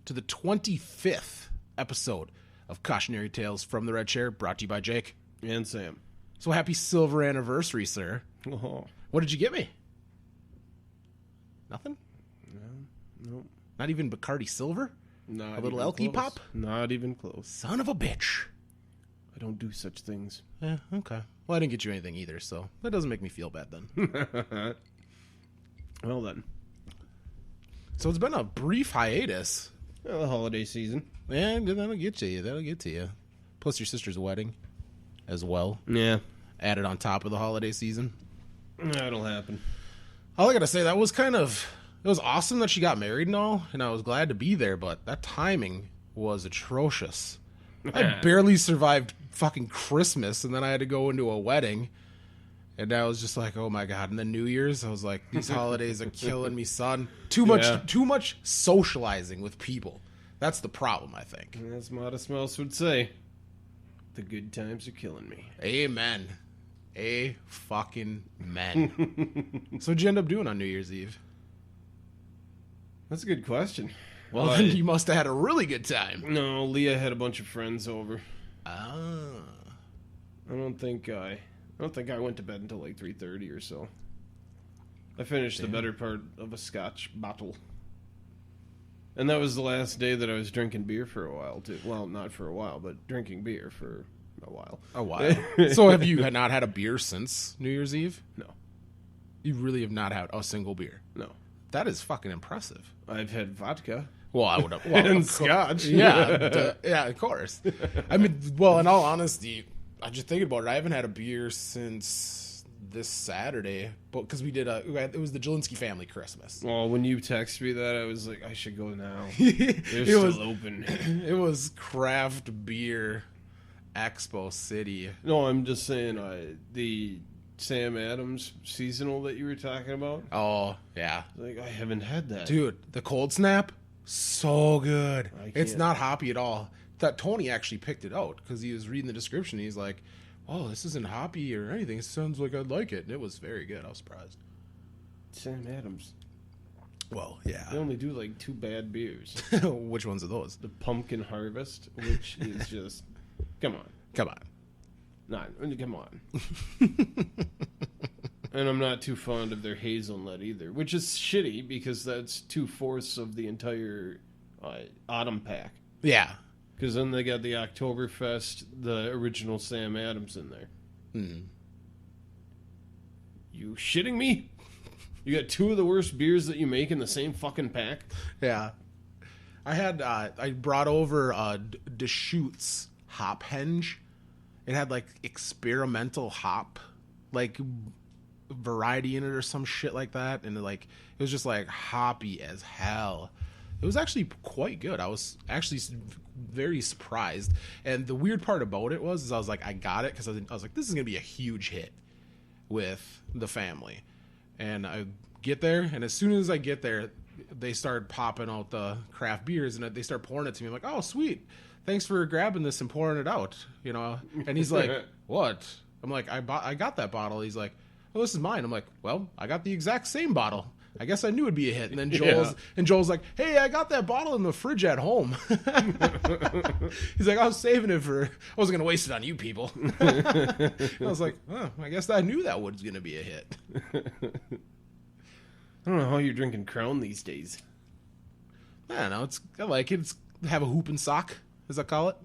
to the 25th episode of Cautionary Tales from the Red Chair, brought to you by Jake. And Sam. So happy silver anniversary, sir. Oh. What did you get me? Nothing? No. Not even Bacardi Silver? Not a little even LT close. pop? Not even close. Son of a bitch. I don't do such things. Yeah, okay. Well, I didn't get you anything either, so that doesn't make me feel bad then. Well then. So it's been a brief hiatus. Well, the holiday season. Yeah, that'll get to you. That'll get to you. Plus your sister's wedding as well. Yeah. Added on top of the holiday season. That'll happen. All I gotta say, it was awesome that she got married and all, and I was glad to be there, but that timing was atrocious. I barely survived fucking Christmas, and then I had to go into a wedding, and I was just like, oh my god. And then New Year's, I was like, these holidays are killing me, son. Too much socializing with people. That's the problem, I think. As Modest Mouse would say, the good times are killing me. Amen. A fucking men. So what'd you end up doing on New Year's Eve? That's a good question. Well, then you must have had a really good time. No, Leah had a bunch of friends over. Ah. I don't think I went to bed until like 3:30 or so. I finished the better part of a scotch bottle. And that was the last day that I was drinking beer for a while, too. Well, not for a while, but drinking beer for a while. A while. So have you not had a beer since New Year's Eve? No. You really have not had a single beer? No. That is fucking impressive. I've had vodka. Well, I would have. Well, and scotch. Yeah. Yeah, of course. I mean, well, in all honesty, I just thinking about it. I haven't had a beer since this Saturday, but because it was the Jelinski family Christmas. Well, when you texted me that, I was like, I should go now. They're still open. It was Craft Beer Expo City. No, I'm just saying the Sam Adams seasonal that you were talking about. Oh, yeah. Like, I haven't had that. Dude, the Cold Snap, so good. It's not hoppy at all. That Tony actually picked it out because he was reading the description. He's like, oh, this isn't hoppy or anything. It sounds like I'd like it. And it was very good. I was surprised. Sam Adams. Well, yeah. They only do like 2 bad beers. Which ones are those? The Pumpkin Harvest, which is just... Come on. Come on. And I'm not too fond of their hazelnut either, which is shitty because that's 2/4 of the entire autumn pack. Yeah. Because then they got the Oktoberfest, the original Sam Adams in there. You shitting me? You got 2 of the worst beers that you make in the same fucking pack? Yeah. I brought over Deschutes Hop Henge. It had like experimental hop like variety in it or some shit like that, and it was just like hoppy as hell. It was actually quite good. I was actually very surprised, and the weird part about it was I was like, I got it because I was like, this is gonna be a huge hit with the family. And I get there, and as soon as I get there, they start popping out the craft beers, and they start pouring it to me. I'm like, oh sweet, thanks for grabbing this and pouring it out, you know. And he's like, what? I'm like, I got that bottle. He's like, oh, this is mine. I'm like, well, I got the exact same bottle. I guess I knew it'd be a hit. And then Joel's like, hey, I got that bottle in the fridge at home. He's like, I was saving it I wasn't going to waste it on you people. I was like, oh, I guess I knew that was going to be a hit. I don't know how you're drinking Crown these days. I don't know. I like it. It's have a hoop and sock, as I call it.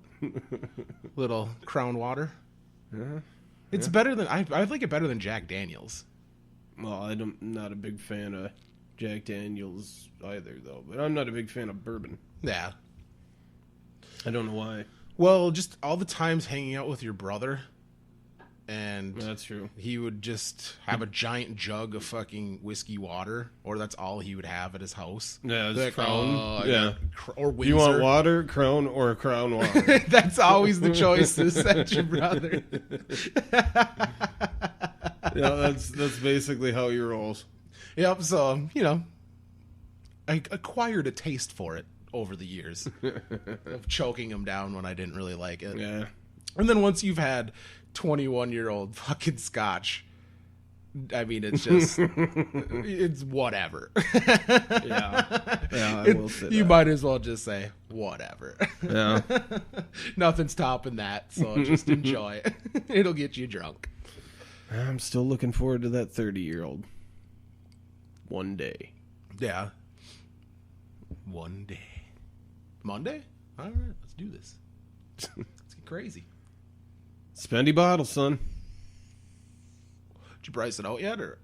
Little Crown water. Yeah. It's better than, I like it better than Jack Daniels. Well, I'm not a big fan of Jack Daniels either, though. But I'm not a big fan of bourbon. Yeah. I don't know why. Well, just all the times hanging out with your brother, and that's true. He would just have a giant jug of fucking whiskey water, or that's all he would have at his house. Yeah, it's like, Crown. Yeah. Or Windsor. You want water, Crown, or Crown water? That's always the choices at your brother. Yeah, that's basically how he rolls. Yep, so, you know, I acquired a taste for it over the years of choking him down when I didn't really like it. Yeah. And then once you've had 21-year-old fucking scotch, I mean, it's just, it's whatever. Yeah, I will say You that. might as well just say whatever. Yeah. Nothing's topping that, so just enjoy it. It'll get you drunk. I'm still looking forward to that 30-year-old. One day. Yeah. One day. Monday? All right, let's do this. Let's get crazy. Spendy bottle, son. Did you price it out yet, or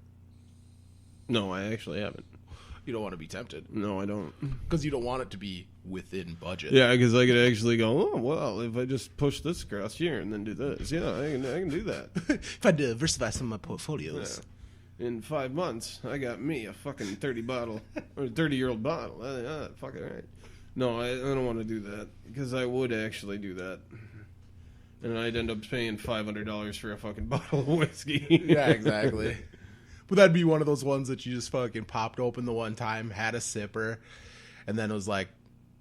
No, I actually haven't. you don't want to be tempted? No, I don't. Because you don't want it to be within budget. Yeah, because I could actually go, oh, well, if I just push this across here and then do this, yeah, I can do that. If I diversify some of my portfolios. Yeah. In 5 months, I got me a fucking 30-year-old bottle. Fuck it, right? No, I don't want to do that, because I would actually do that. And I'd end up paying $500 for a fucking bottle of whiskey. Yeah, exactly. But that'd be one of those ones that you just fucking popped open the one time, had a sipper, and then it was like,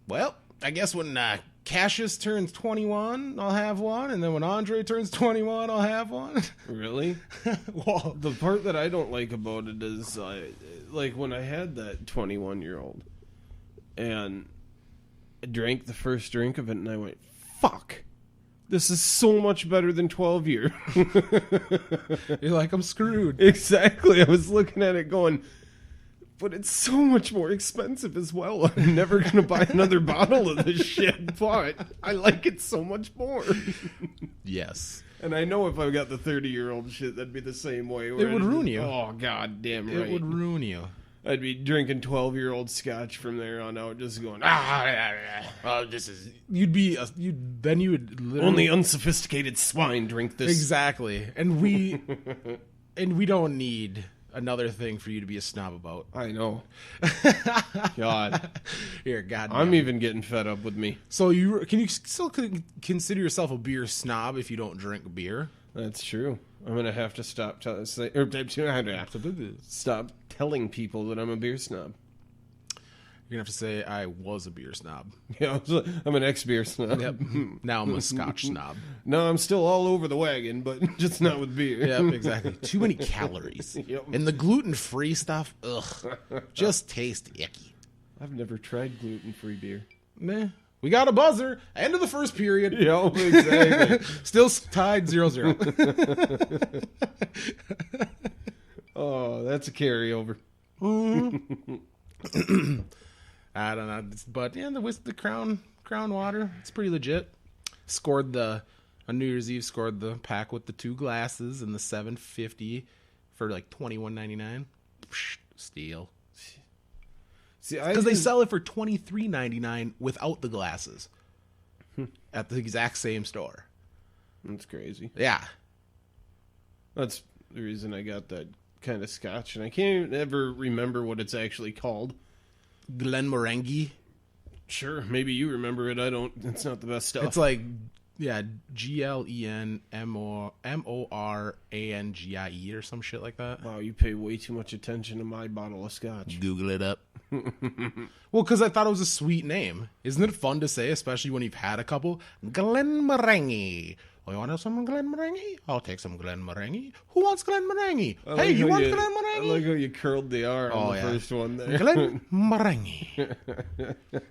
well, I guess when Cassius turns 21, I'll have one, and then when Andre turns 21, I'll have one. Really? Well, The part that I don't like about it is, like, when I had that 21-year-old, and I drank the first drink of it, and I went, fuck. This is so much better than 12 year. you're like, I'm screwed. Exactly. I was looking at it going, but it's so much more expensive as well. I'm never going to buy another bottle of this shit, but I like it so much more. Yes. And I know if I got the 30-year-old shit, that'd be the same way. It would ruin you. Oh, god damn right. It would ruin you. I'd be drinking 12-year-old scotch from there on out, just going, This is, you would literally. only unsophisticated swine drink this. Exactly. And we don't need another thing for you to be a snob about. I know. God. Here, God. I'm even getting fed up with me. So can you still consider yourself a beer snob if you don't drink beer? That's true. I'm going to have to stop stop telling people that I'm a beer snob. You're gonna have to say I was a beer snob. Yeah, I'm an ex-beer snob. Yep. Now I'm a Scotch snob. No, I'm still all over the wagon, but just not with beer. Yep, exactly. Too many calories. Yep. And the gluten-free stuff, ugh, just tastes icky. I've never tried gluten-free beer. Meh. We got a buzzer. End of the first period. Yeah, exactly. Still tied 0-0. Oh, that's a carryover. I don't know, but yeah, the Crown Water, it's pretty legit. Scored on New Year's Eve, scored the pack with the 2 glasses and the $7.50 for like $21.99. Steal. See, Because they sell it for $23.99 without the glasses at the exact same store. That's crazy. Yeah. That's the reason I got that kind of scotch, and I can't ever remember what it's actually called. Glenmorangie. Sure, maybe you remember it. I don't. It's not the best stuff. It's like, yeah, GLENMORANGIE or some shit like that. Wow, you pay way too much attention to my bottle of scotch. Google it up. Well, because I thought it was a sweet name. Isn't it fun to say, especially when you've had a couple? Glenmorangie. Oh, you want some Glenmorangie? I'll take some Glenmorangie. Who wants Glenmorangie? Hey, you want Glenmorangie? I like how you curled the R on the first one there. Glenmorangie.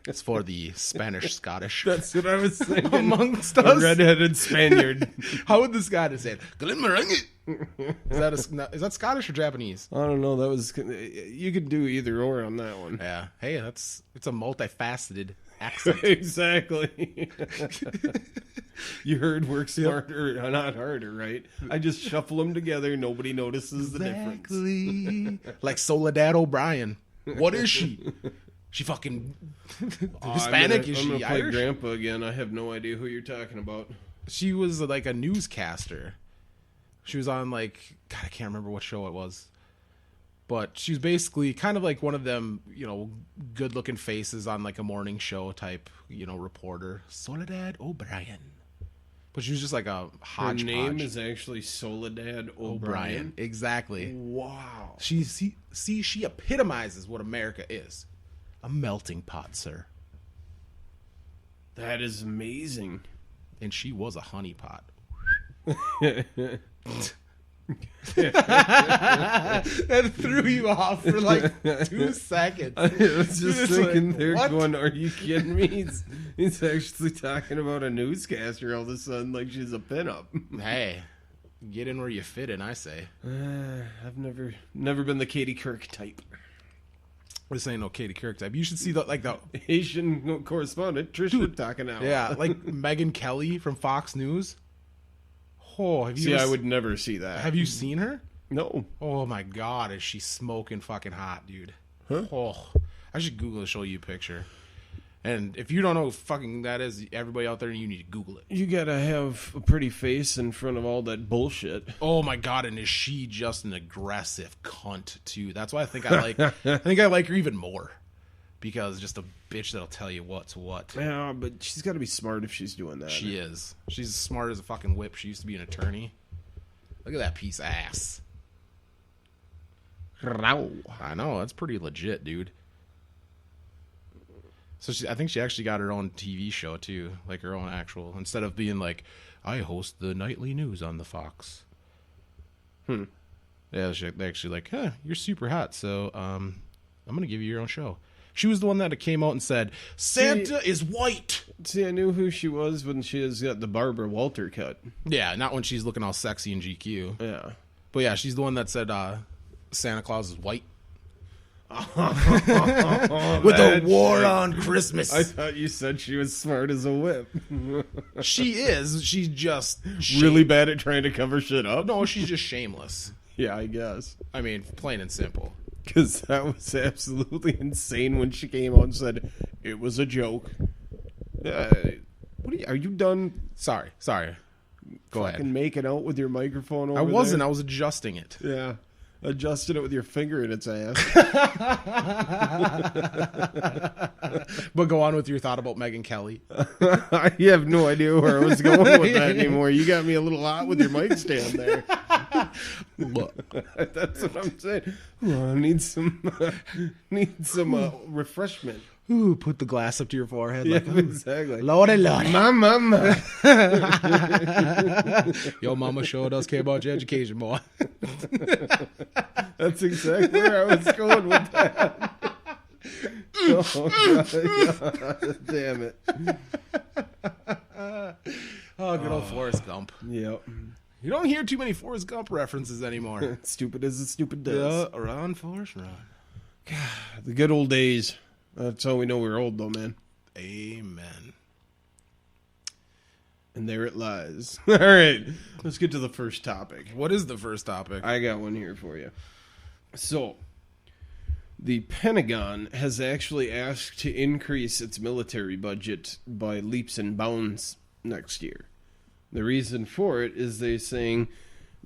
It's for the Spanish-Scottish. That's what I was saying. Amongst A us. redheaded Spaniard. How would the Scottish say it? Glenmorangie. Is that Scottish or Japanese? I don't know. That was you could do either or on that one. Yeah. Hey, it's a multifaceted accent. Exactly. You heard work smarter, not harder, right? I just shuffle them together. Nobody notices the difference. Exactly. Like Soledad O'Brien. What is she? She fucking Hispanic? Is I'm she gonna play Irish? Grandpa again. I have no idea who you're talking about. She was like a newscaster. She was on like, God, I can't remember what show it was. But she was basically kind of like one of them, good looking faces on like a morning show type, reporter. Soledad O'Brien. But she was just like a hodgepodge. Her name is actually Soledad O'Brien. Exactly. Wow. She epitomizes what America is. A melting pot, sir. That is amazing. And she was a honeypot. That threw you off for like 2 seconds. I was just thinking, like, they're what? going, are you kidding me? He's actually talking about a newscaster all of a sudden like she's a pinup. Hey, get in where you fit in, I say. I've never been the Katie Kirk type. This ain't no Katie Couric type. You should see the Asian correspondent, Trisha, talking out. yeah, like Megyn Kelly from Fox News. Oh, have you See, ever I would never see that. have you seen her? No. Oh my God, is she smoking fucking hot, dude? Huh? Oh, I should Google to show you a picture. And if you don't know who fucking that is, everybody out there, you need to Google it. You gotta have a pretty face in front of all that bullshit. Oh my God, and is she just an aggressive cunt too? That's why I think I like her even more. Because just a bitch that'll tell you what's what. Yeah, but she's gotta be smart if she's doing that. She is. She's as smart as a fucking whip. She used to be an attorney. Look at that piece of ass. I know, that's pretty legit, dude. So I think she actually got her own TV show too, like her own actual. Instead of being like, I host the nightly news on the Fox. Yeah, they actually like, huh, you're super hot, so I'm gonna give you your own show. She was the one that came out and said, Santa is white. See, I knew who she was when she has got the Barbara Walter cut. Yeah, not when she's looking all sexy in GQ. Yeah. But yeah, she's the one that said Santa Claus is white. With a war on Christmas. I thought you said she was smart as a whip. She is. She's just Really bad at trying to cover shit up? No, she's just shameless. Yeah, I guess. I mean, plain and simple. Because that was absolutely insane when she came out and said it was a joke. Are you done? Sorry. Go ahead. Fucking making out with your microphone over I wasn't. there? I was adjusting it. Yeah. Adjusted it with your finger in its ass. But go on with your thought about Megyn Kelly. I have no idea where I was going with that anymore. You got me a little hot with your mic stand there. That's what I'm saying. Oh, I need some refreshment. Ooh, put the glass up to your forehead. Yeah, Like, exactly. Lordy, Lordy. Mama. Your mama sure does care about your education, boy. That's exactly where I was going with that. Oh, God. Damn it. Oh, good old Forrest Gump. Yep. You don't hear too many Forrest Gump references anymore. Stupid as the stupid does. Yeah, run, Forrest, run. The good old days. That's how we know we're old, though, man. Amen. And there it lies. All right, let's get to the first topic. What is the first topic? I got one here for you. So, the Pentagon has actually asked to increase its military budget by leaps and bounds next year. The reason for it is they're saying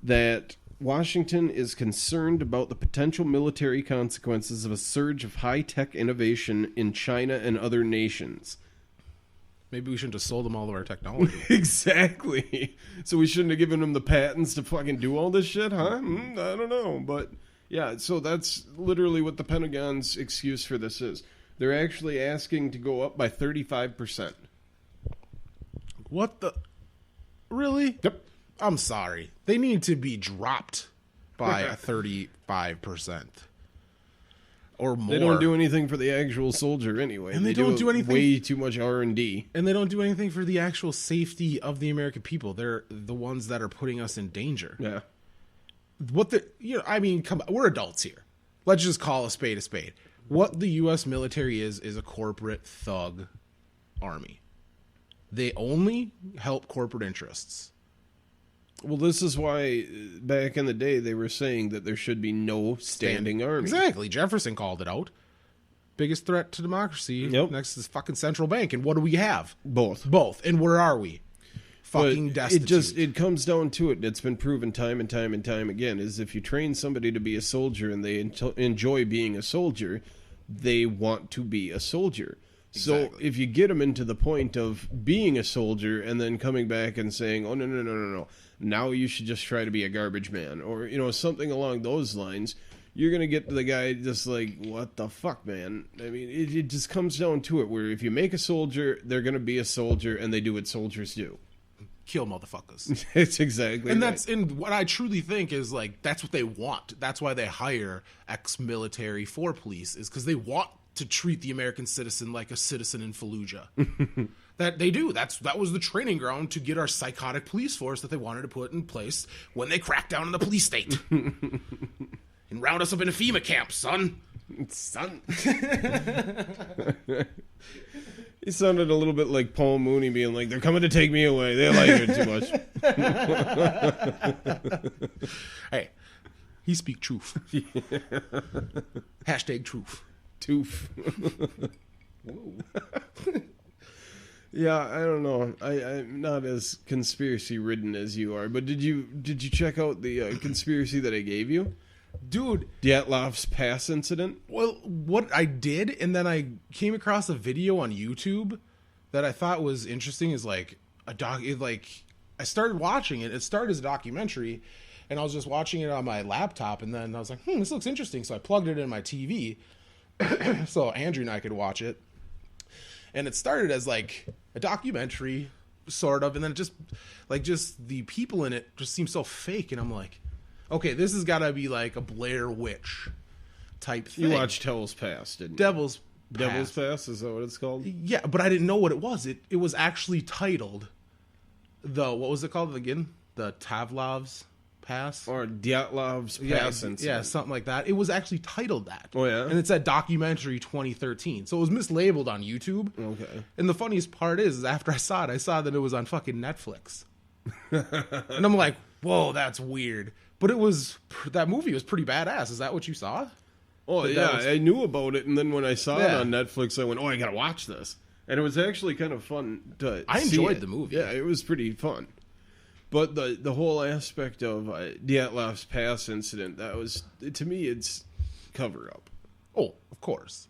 that Washington is concerned about the potential military consequences of a surge of high-tech innovation in China and other nations. Maybe we shouldn't have sold them all of our technology. Exactly. So we shouldn't have given them the patents to fucking do all this shit, huh? I don't know. But, yeah, so that's literally what the Pentagon's excuse for this is. They're actually asking to go up by 35%. What the? Really? Yep. I'm sorry. They need to be dropped by 35% or more. They don't do anything for the actual soldier anyway. And they don't do anything. Way too much R&D. And they don't do anything for the actual safety of the American people. They're the ones that are putting us in danger. Yeah. I mean, come on, we're adults here. Let's just call a spade a spade. What the U.S. military is a corporate thug army. They only help corporate interests. Well, this is why back in the day they were saying that there should be no standing army. Exactly. Jefferson called it out. Biggest threat to democracy next is fucking central bank. And what do we have? Both. And where are we? Fucking destitute. It comes down to it. It's been proven time and time and time again, is if you train somebody to be a soldier and they enjoy being a soldier, they want to be a soldier. Exactly. So if you get them into the point of being a soldier and then coming back and saying, oh, no, now you should just try to be a garbage man, or, something along those lines, you're going to get the guy just like, what the fuck, man? I mean, it just comes down to it, where if you make a soldier, they're going to be a soldier, and they do what soldiers do. kill motherfuckers. It's exactly And right. that's and what I truly think is like that's what they want. That's why they hire ex-military for police, is because they want to treat the American citizen like a citizen in Fallujah. That they do. That was the training ground to get our psychotic police force that they wanted to put in place when they cracked down on the police state. And round us up in a FEMA camp, son. Son. He sounded a little bit like Paul Mooney being like, they're coming to take me away. They like it too much. Hey, he speak truth. Hashtag truth. Toof. Whoa. Yeah, I don't know. I'm not as conspiracy ridden as you are, but did you check out the conspiracy that I gave you? Dude, Dyatlov's Pass incident? well, what I did, and then I came across a video on YouTube that I thought was interesting, is like I started watching it. It started as a documentary, and I was just watching it on my laptop, and then I was like, this looks interesting. So I plugged it in my TV so Andrew and I could watch it. And it started as like a documentary, sort of, and then just the people in it just seem so fake, and I'm like, okay, this has got to be like a Blair Witch type thing. You watched Devil's Pass, didn't you? Devil's Pass, is that what it's called? Yeah, but I didn't know what it was. It was actually titled what was it called again? The Tavlov's Pass? Or Dyatlov's Pass incident. Yeah, something like that. It was actually titled that. Oh, yeah? And it said documentary 2013. So it was mislabeled on YouTube. Okay. And the funniest part is after I saw that it was on fucking Netflix. And I'm like, whoa, that's weird. But that movie was pretty badass. Is that what you saw? Oh, But yeah, that was- I knew about it, and then when I saw it Yeah. on Netflix, I went, I gotta watch this. And it was actually kind of fun to I see enjoyed it. the movie. Yeah, it was pretty fun. But the whole aspect of Dyatlov's Pass incident, that was, to me, it's cover-up. Oh, of course.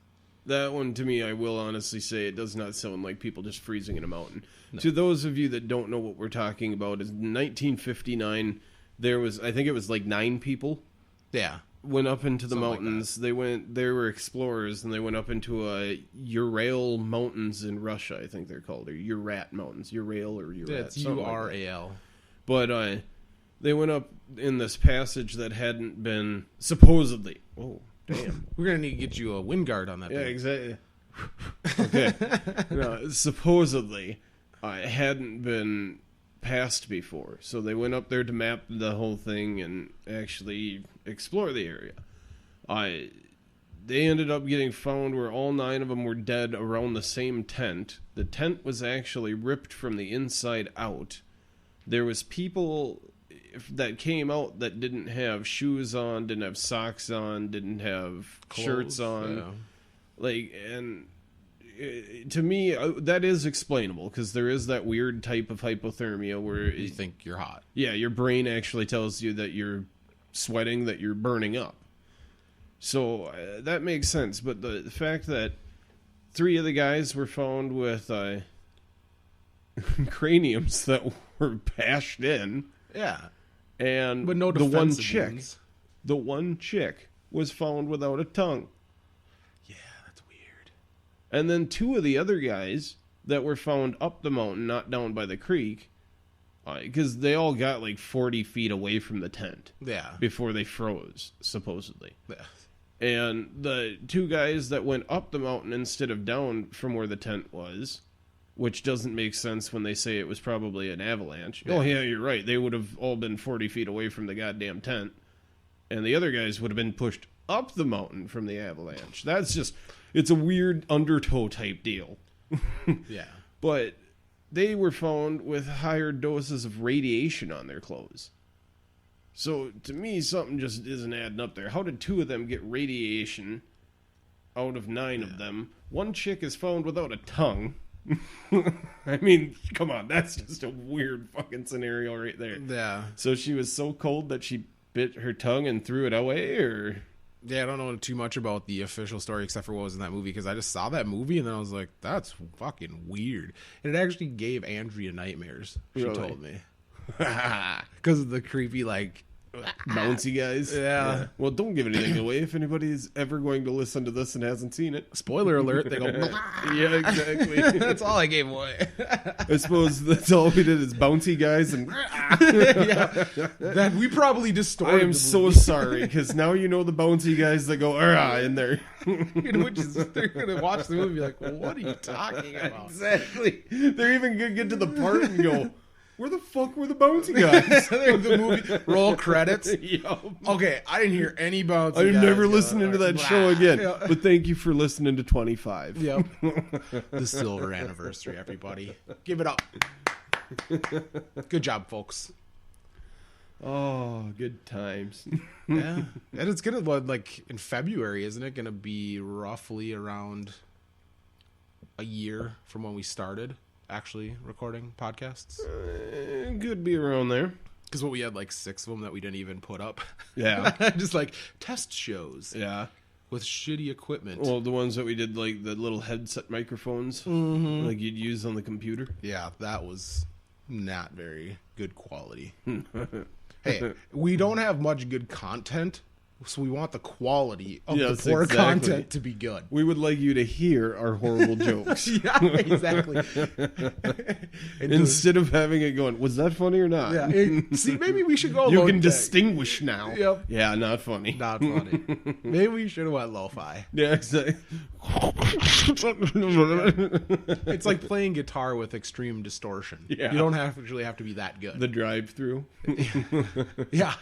That one, to me, I will honestly say, it does not sound like people just freezing in a mountain. No. To those of you that don't know what we're talking about, is 1959, there was, I think it was like 9 people. Yeah. Went up into the Something mountains. They were explorers, and they went up into Ural Mountains in Russia, I think they're called, or Urat Mountains. Ural or Urat. It's Ural. But they went up in this passage that hadn't been supposedly. Oh, damn! We're gonna need to get you a wind guard on that. Yeah, thing. exactly. Okay. No, supposedly, it hadn't been passed before, so they went up there to map the whole thing and actually explore the area. They ended up getting found where all 9 of them were dead around the same tent. The tent was actually ripped from the inside out. There was people that came out that didn't have shoes on, didn't have socks on, didn't have shirts on. Yeah. Like, and to me, that is explainable, because there is that weird type of hypothermia where You think you're hot. yeah, your brain actually tells you that you're sweating, that you're burning up. So that makes sense. But the fact that 3 of the guys were found with craniums that were bashed in, Yeah. and But no the one defensive chick, wounds. the one chick was found without a tongue. Yeah, that's weird. And then 2 of the other guys that were found up the mountain, not down by the creek, because they all got like 40 feet away from the tent Yeah. before they froze, supposedly. Yeah. And the 2 guys that went up the mountain instead of down from where the tent was, which doesn't make sense when they say it was probably an avalanche. Yeah. Oh, yeah, you're right. They would have all been 40 feet away from the goddamn tent. And the other guys would have been pushed up the mountain from the avalanche. That's just, it's a weird undertow type deal. Yeah. But they were found with higher doses of radiation on their clothes. So, to me, something just isn't adding up there. How did 2 of them get radiation out of 9 of them? One chick is found without a tongue. I mean, come on, that's just a weird fucking scenario right there. Yeah. So she was so cold that she bit her tongue and threw it away, or? Yeah, I don't know too much about the official story except for what was in that movie, because I just saw that movie and then I was like, that's fucking weird. And it actually gave Andrea nightmares, she Really? told me. Because of the creepy, like, Bouncy guys. Yeah. Well, don't give anything away if anybody's ever going to listen to this and hasn't seen it. Spoiler alert, they go, Yeah, exactly. that's all I gave away. I suppose that's all we did is bouncy guys and... Yeah. That we probably distorted. I am so sorry, because now you know the bouncy guys that go, in there. Which is, they're going to watch the movie and be like, well, what are you talking about? Exactly. They're even going to get to the part and go, where the fuck were the bouncy guys? The movie, roll credits. Yup. Okay, I didn't hear any bouncy I'm guys never go, listening to that blah. show again. Yeah. But thank you for listening to 25. Yep. The silver anniversary, everybody. Give it up. Good job, folks. Oh, good times. Yeah. And it's going to, like, in February, isn't it going to be roughly around a year from when we started actually recording podcasts? Could be around there. Because we had, like, 6 of them that we didn't even put up. Yeah. Just, like, test shows. Yeah. With shitty equipment. Well, the ones that we did, like, the little headset microphones, like you'd use on the computer. Yeah, that was not very good quality. Hey, we don't have much good content, so we want the quality of the poor content to be good. We would like you to hear our horrible jokes. Yeah, exactly. Instead of having it going, was that funny or not? Yeah. See, maybe we should go You low can tech. distinguish now. Yep. Yeah, not funny. Not funny. Maybe we should have went lo-fi. Yeah, exactly. It's like playing guitar with extreme distortion. Yeah. You don't actually have to be that good. The drive-through. Yeah.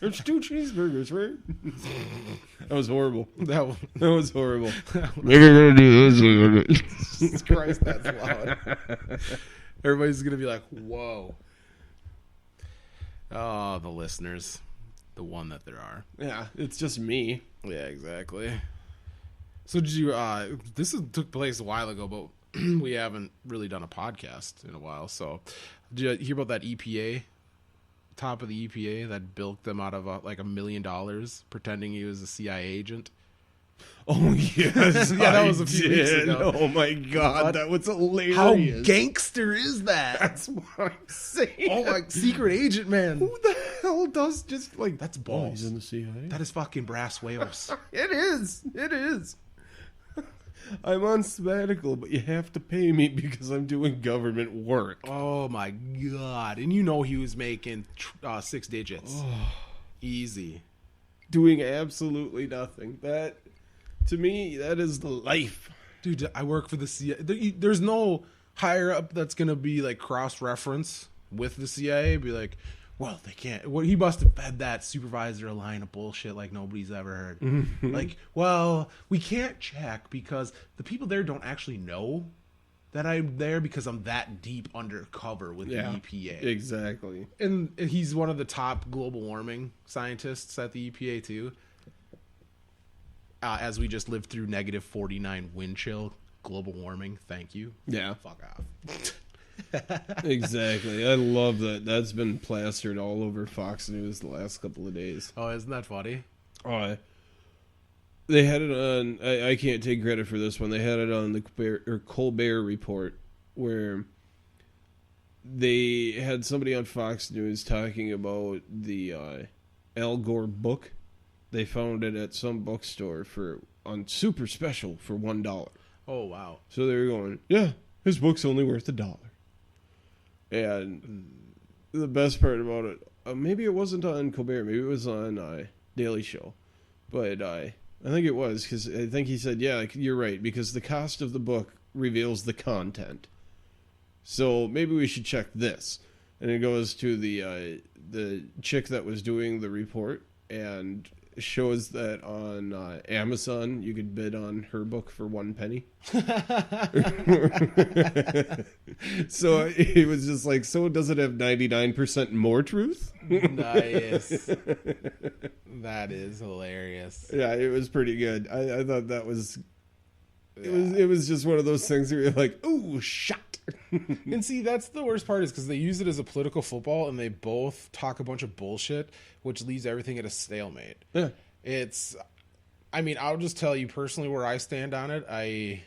There's 2 cheeseburgers, right? That was horrible. That was horrible. Maybe we're gonna do this. Jesus Christ, that's loud. Everybody's gonna be like, "Whoa!" Oh, the listeners, the one that there are. Yeah, it's just me. Yeah, exactly. So did you? Took place a while ago, but we haven't really done a podcast in a while. So did you hear about that EPA? Top of the EPA that bilked them out of like $1 million pretending he was a CIA agent. Oh yes, yeah, that was a few weeks ago. Oh my god, that was hilarious. How gangster is that? That's what I'm saying. Oh my secret agent, man. Who the hell does just like that's balls? He's in the CIA. That is fucking brass whales. It is. It is. I'm on sabbatical, but you have to pay me because I'm doing government work. Oh my god! And you know he was making 6 digits, easy, doing absolutely nothing. That, to me, that is the life, dude. I work for the CIA. There's no higher up that's gonna be like cross reference with the CIA. Be like, well, they can't. Well, he must have fed that supervisor a line of bullshit like nobody's ever heard. Like, well, we can't check because the people there don't actually know that I'm there because I'm that deep undercover with the EPA. Exactly. And he's one of the top global warming scientists at the EPA too. As we just lived through negative 49 wind chill, global warming. Thank you. Yeah. Fuck off. Exactly. I love that. That's been plastered all over Fox News the last couple of days. Oh, isn't that funny? They had it on. I can't take credit for this one. They had it on the Colbert Report, where they had somebody on Fox News talking about the Al Gore book. They found it at some bookstore on super special for $1. Oh wow! So they were going, yeah, his book's only worth $1. And the best part about it, maybe it wasn't on Colbert, maybe it was on Daily Show, but I think it was, because I think he said, yeah, you're right, because the cost of the book reveals the content. So maybe we should check this. And it goes to the chick that was doing the report and shows that on Amazon you could bid on her book for 1 penny. So it was just like, so does it have 99% more truth? Nice. That is hilarious. Yeah, it was pretty good. I thought that was it was just one of those things where you're like, ooh, shot. And see, that's the worst part, is because they use it as a political football and they both talk a bunch of bullshit, which leaves everything at a stalemate. Yeah. I'll just tell you personally where I stand on it. I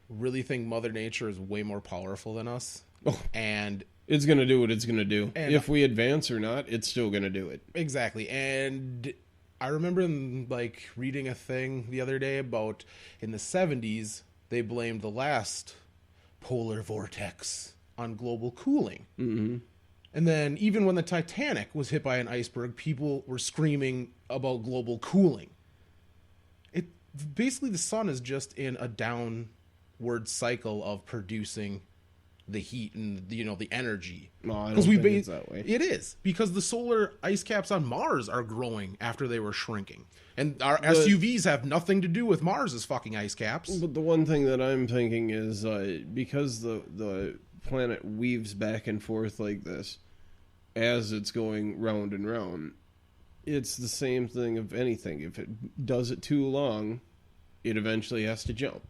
really think Mother Nature is way more powerful than us. Oh. And It's going to do what it's going to do. And if we advance or not, it's still going to do it. Exactly. And I remember like reading a thing the other day about in the 70s, they blamed the last polar vortex on global cooling. Mm-hmm. And then even when the Titanic was hit by an iceberg, people were screaming about global cooling. Basically, the sun is just in a downward cycle of producing the heat and the energy. No, I don't think it's that way. It is, because the solar ice caps on Mars are growing after they were shrinking, and our SUVs have nothing to do with Mars's fucking ice caps. But the one thing that I'm thinking is because the planet weaves back and forth like this as it's going round and round, it's the same thing of anything. If it does it too long, it eventually has to jump.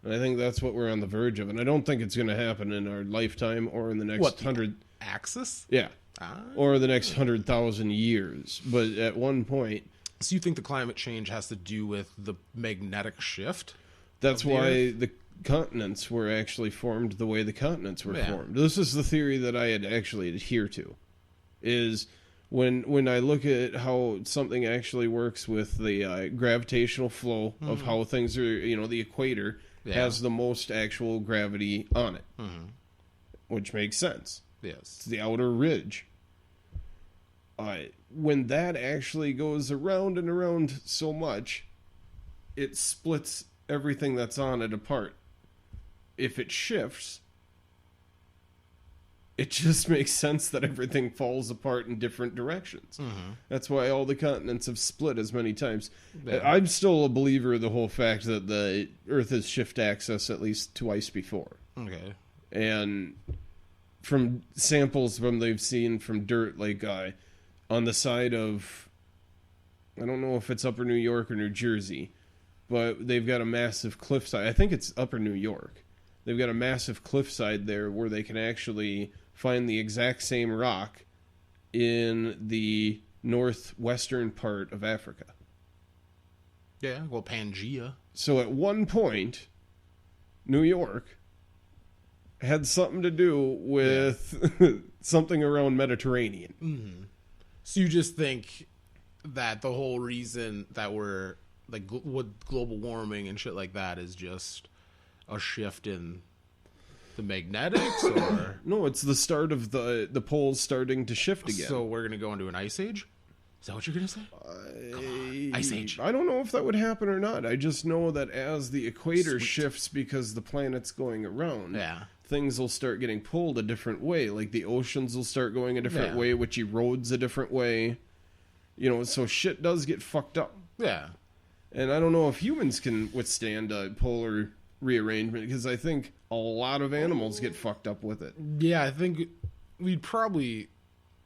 And I think that's what we're on the verge of. And I don't think it's going to happen in our lifetime or in the next 100... axis? Yeah. Or the next 100,000 years. But at one point... So you think the climate change has to do with the magnetic shift? That's why the continents were actually formed the way the continents were formed. This is the theory that I had actually adhere to. Is when I look at how something actually works with the gravitational flow of how things are, the equator... has the most actual gravity on it, which makes sense. Yes, it's the outer ridge. When that actually goes around and around so much, it splits everything that's on it apart. If it shifts, it just makes sense that everything falls apart in different directions. That's why all the continents have split as many times. I'm still a believer of the whole fact that the Earth has shifted axis at least twice before. Okay. And from samples they've seen from dirt, like on the side of, I don't know if it's Upper New York or New Jersey, but they've got a massive cliffside. I think it's Upper New York. They've got a massive cliffside there where they can actually find the exact same rock in the northwestern part of Africa. Yeah, well, Pangea. So at one point, New York had something to do with something around Mediterranean. Mm-hmm. So you just think that the whole reason that we're, like, with global warming and shit like that is just a shift in the magnetics, or no? It's the start of the poles starting to shift again. So we're gonna go into an ice age. Is that what you're gonna say? Ice age. I don't know if that would happen or not. I just know that as the equator shifts because the planet's going around, things will start getting pulled a different way. Like the oceans will start going a different way, which erodes a different way. So shit does get fucked up. Yeah. And I don't know if humans can withstand a polar rearrangement, because I think a lot of animals get fucked up with it. Yeah, I think we'd probably...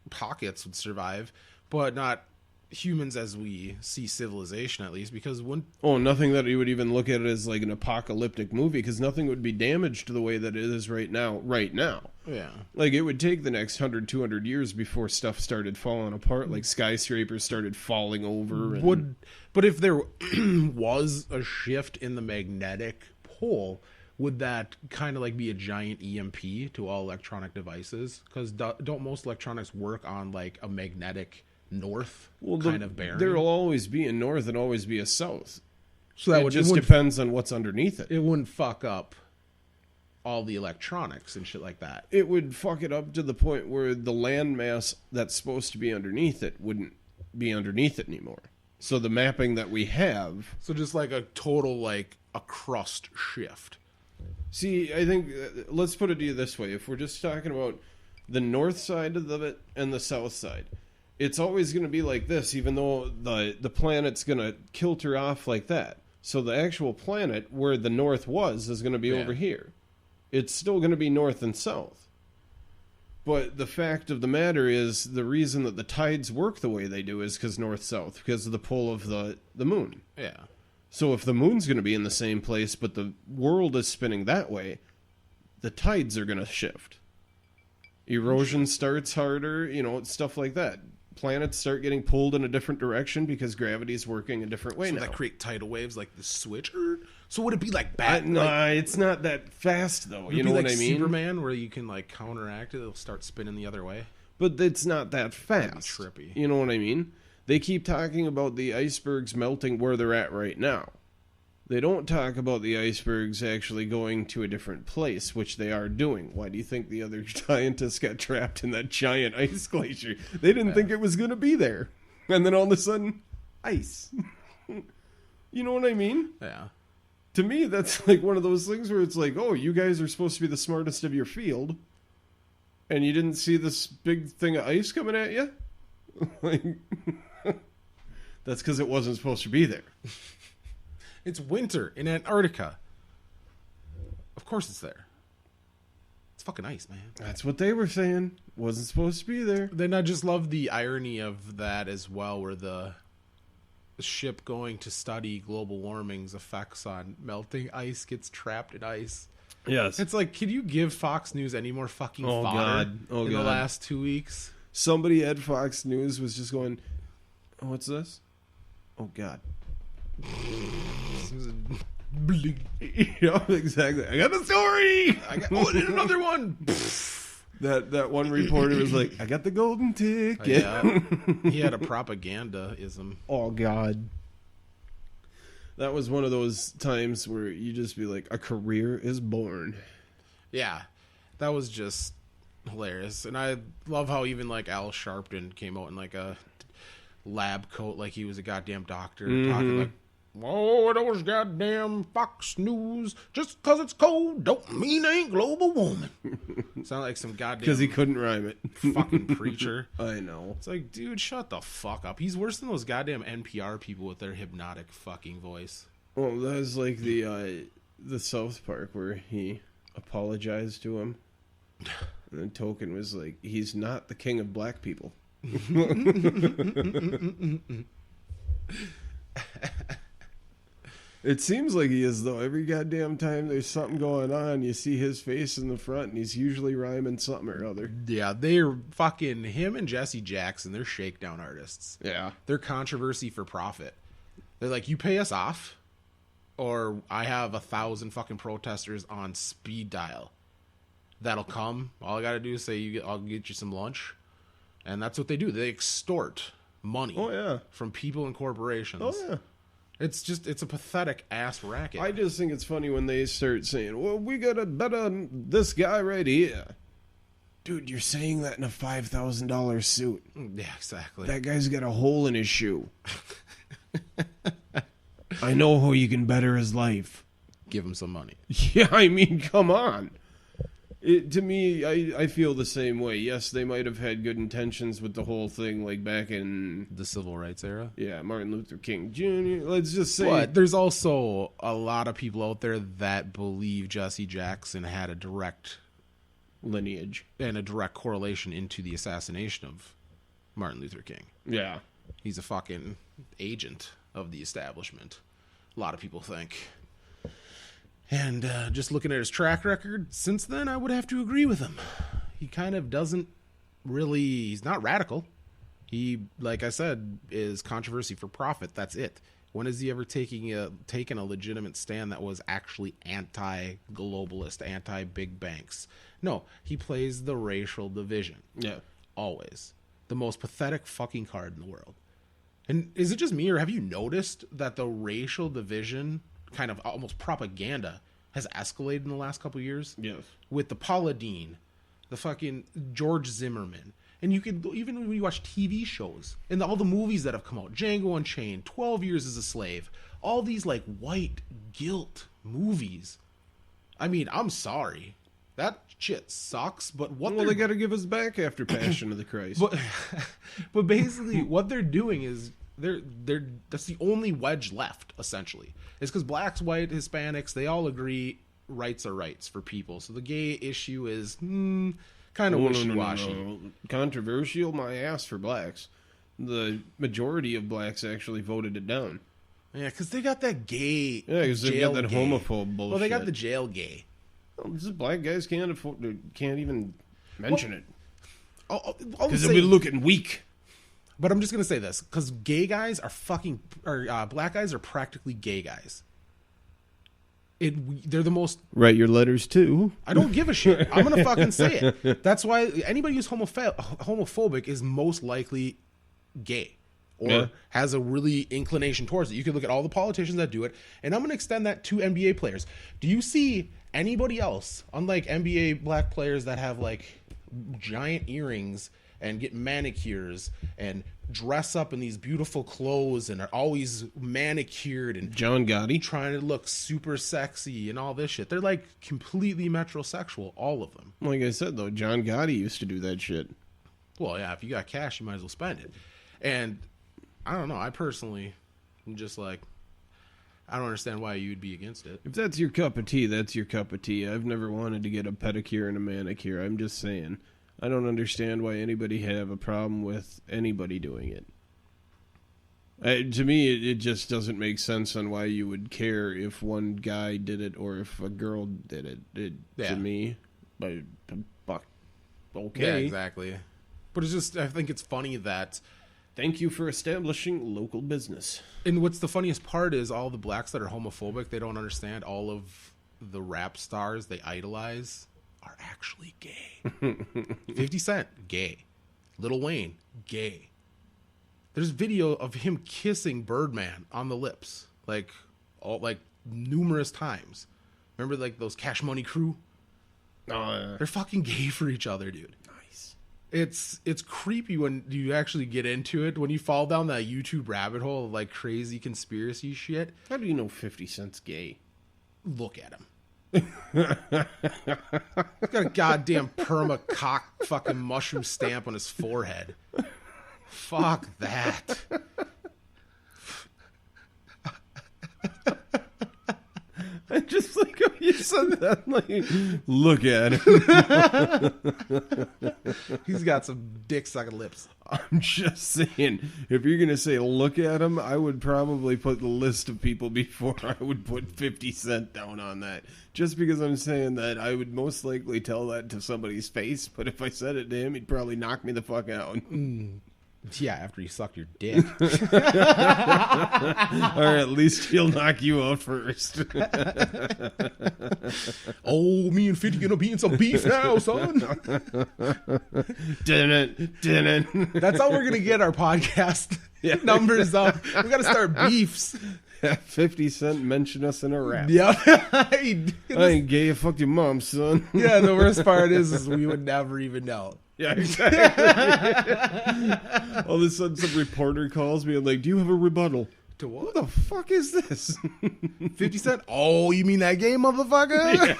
pockets would survive, but not humans as we see civilization, at least, because nothing that you would even look at it as like an apocalyptic movie, because nothing would be damaged the way that it is right now. Yeah. Like, it would take the next 100, 200 years before stuff started falling apart, like skyscrapers started falling over. But if there was a shift in the magnetic pole, would that kind of like be a giant EMP to all electronic devices? Because don't most electronics work on like a magnetic north kind of bearing? There will always be a north and always be a south. So that just depends on what's underneath it. It wouldn't fuck up all the electronics and shit like that. It would fuck it up to the point where the landmass that's supposed to be underneath it wouldn't be underneath it anymore. So the mapping that we have... So just like a total, like, a crust shift. See, I think... let's put it to you this way. If we're just talking about the north side of it and the south side, it's always going to be like this, even though the planet's going to kilter off like that. So the actual planet where the north was is going to be over here. It's still going to be north and south. But the fact of the matter is, the reason that the tides work the way they do is because north-south, because of the pull of the moon. Yeah. So if the moon's going to be in the same place, but the world is spinning that way, the tides are going to shift. Erosion starts harder, stuff like that. Planets start getting pulled in a different direction because gravity is working a different way now. So that create tidal waves like the switch? So would it be like Batman? Nah, it's not that fast though. You know like what I mean? Superman, where you can like counteract it, it'll start spinning the other way. But it's not that fast. Trippy. You know what I mean? They keep talking about the icebergs melting where they're at right now. They don't talk about the icebergs actually going to a different place, which they are doing. Why do you think the other scientists got trapped in that giant ice glacier? They didn't think it was going to be there. And then all of a sudden, ice. You know what I mean? Yeah. To me, that's like one of those things where it's like, oh, you guys are supposed to be the smartest of your field, and you didn't see this big thing of ice coming at you? Like, that's because it wasn't supposed to be there. It's winter in Antarctica. Of course it's there. It's fucking ice, man. That's what they were saying. Wasn't supposed to be there. Then I just love the irony of that as well, where the ship going to study global warming's effects on melting ice gets trapped in ice. Yes. It's like, can you give Fox News any more fucking Oh, fodder God. Oh, in God. the last 2 weeks? Somebody at Fox News was just going, oh, what's this? Oh, God. Yeah, exactly. I got the story. Oh, and another one. That one reporter was like, I got the golden ticket. Yeah. He had a propaganda-ism. Oh, God. That was one of those times where you just be like, a career is born. Yeah. That was just hilarious. And I love how even like Al Sharpton came out in like a lab coat like he was a goddamn doctor, talking like, oh, those goddamn Fox News, just because it's cold don't mean ain't global warming. Sound like some goddamn... Because he couldn't rhyme it. fucking preacher. I know. It's like, dude, shut the fuck up. He's worse than those goddamn NPR people with their hypnotic fucking voice. Well, that was like the South Park where he apologized to him. And then Token was like, he's not the king of black people. It seems like he is, though. Every goddamn time there's something going on, you see his face in the front, and he's usually rhyming something or other. Yeah, they're fucking... Him and Jesse Jackson, they're shakedown artists. Yeah. They're controversy for profit. They're like, you pay us off, or I have 1,000 fucking protesters on speed dial. That'll come. All I gotta do is say, I'll get you some lunch. And that's what they do. They extort money from people and corporations. Oh, yeah. It's a pathetic ass racket. I just think it's funny when they start saying, well, we gotta bet on this guy right here. Dude, you're saying that in a $5,000 suit. Yeah, exactly. That guy's got a hole in his shoe. I know how you can better his life. Give him some money. Yeah, I mean, come on. To me, I feel the same way. Yes, they might have had good intentions with the whole thing, like back in... The civil rights era? Yeah, Martin Luther King Jr. Let's just say... But there's also a lot of people out there that believe Jesse Jackson had a direct... lineage. And a direct correlation into the assassination of Martin Luther King. Yeah. He's a fucking agent of the establishment. A lot of people think. And just looking at his track record since then, I would have to agree with him. He kind of doesn't really... He's not radical. He, like I said, is controversy for profit. That's it. When has he ever taken a legitimate stand that was actually anti-globalist, anti-big banks? No, he plays the racial division. Yeah. Always. The most pathetic fucking card in the world. And is it just me, or have you noticed that the racial division... kind of almost propaganda has escalated in the last couple of years. Yes. With the Paula Deen, the fucking George Zimmerman. And you could, even when you watch TV shows and all the movies that have come out, Django Unchained, 12 Years as a Slave, all these like white guilt movies. I mean, I'm sorry. That shit sucks, but what they got to give us back after Passion of the Christ. But basically what they're doing is they're that's the only wedge left, essentially. It's because blacks, white, Hispanics, they all agree rights are rights for people. So the gay issue is kind of wishy-washy. No. Controversial, my ass for blacks. The majority of blacks actually voted it down. Yeah, because they got that gay. Yeah, because they got that gay. homophobe bullshit. Well, they got the jail gay. Well, just black guys can't even mention it. Because they'll be looking weak. But I'm just going to say this, because gay guys are black guys are practically gay guys. They're the most. Write your letters too. I don't give a shit. I'm gonna fucking say it. That's why anybody who's homophobic is most likely gay or has a really inclination towards it. You can look at all the politicians that do it, and I'm gonna extend that to NBA players. Do you see anybody else, unlike NBA black players that have like giant earrings and get manicures and dress up in these beautiful clothes and are always manicured and John Gotti trying to look super sexy and all this shit? They're like completely metrosexual, all of them. Like I said though, John Gotti used to do that shit. Well, yeah, if you got cash, you might as well spend it. And I don't know, I personally am just like, I don't understand why you'd be against it. If that's your cup of tea, that's your cup of tea. I've never wanted to get a pedicure and a manicure. I'm just saying. I don't understand why anybody have a problem with anybody doing it. To me, it just doesn't make sense on why you would care if one guy did it or if a girl did it. To me, but okay. Yeah, exactly. But it's just, I think it's funny that... Thank you for establishing local business. And what's the funniest part is all the blacks that are homophobic, they don't understand all of the rap stars they idolize are actually gay. 50 Cent, gay. Lil Wayne, gay. There's video of him kissing Birdman on the lips, like numerous times. Remember like those Cash Money Crew? They're fucking gay for each other, dude. Nice. It's creepy when you actually get into it. When you fall down that YouTube rabbit hole of like crazy conspiracy shit. How do you know 50 Cent's gay? Look at him. He's got a goddamn perma cock fucking mushroom stamp on his forehead. Fuck that. I just like how you said that. Like, look at him. He's got some dick sucking lips. I'm just saying, if you're gonna say look at him, I would probably put the list of people before I would put 50 Cent down on that. Just because I'm saying that I would most likely tell that to somebody's face, but if I said it to him, he'd probably knock me the fuck out. Yeah, after you suck your dick. Or at least he'll knock you out first. Oh, me and 50 gonna be in some beef now, son. That's how we're gonna get our podcast numbers up. We gotta start beefs. 50 Cent mentioned us in a rap. Yeah. I ain't gay, I fucked your mom, son. Yeah, the worst part is we would never even know. Yeah, exactly. All of a sudden, some reporter calls me and like, do you have a rebuttal? To what? What the fuck is this? 50 Cent? Oh, you mean that gay motherfucker?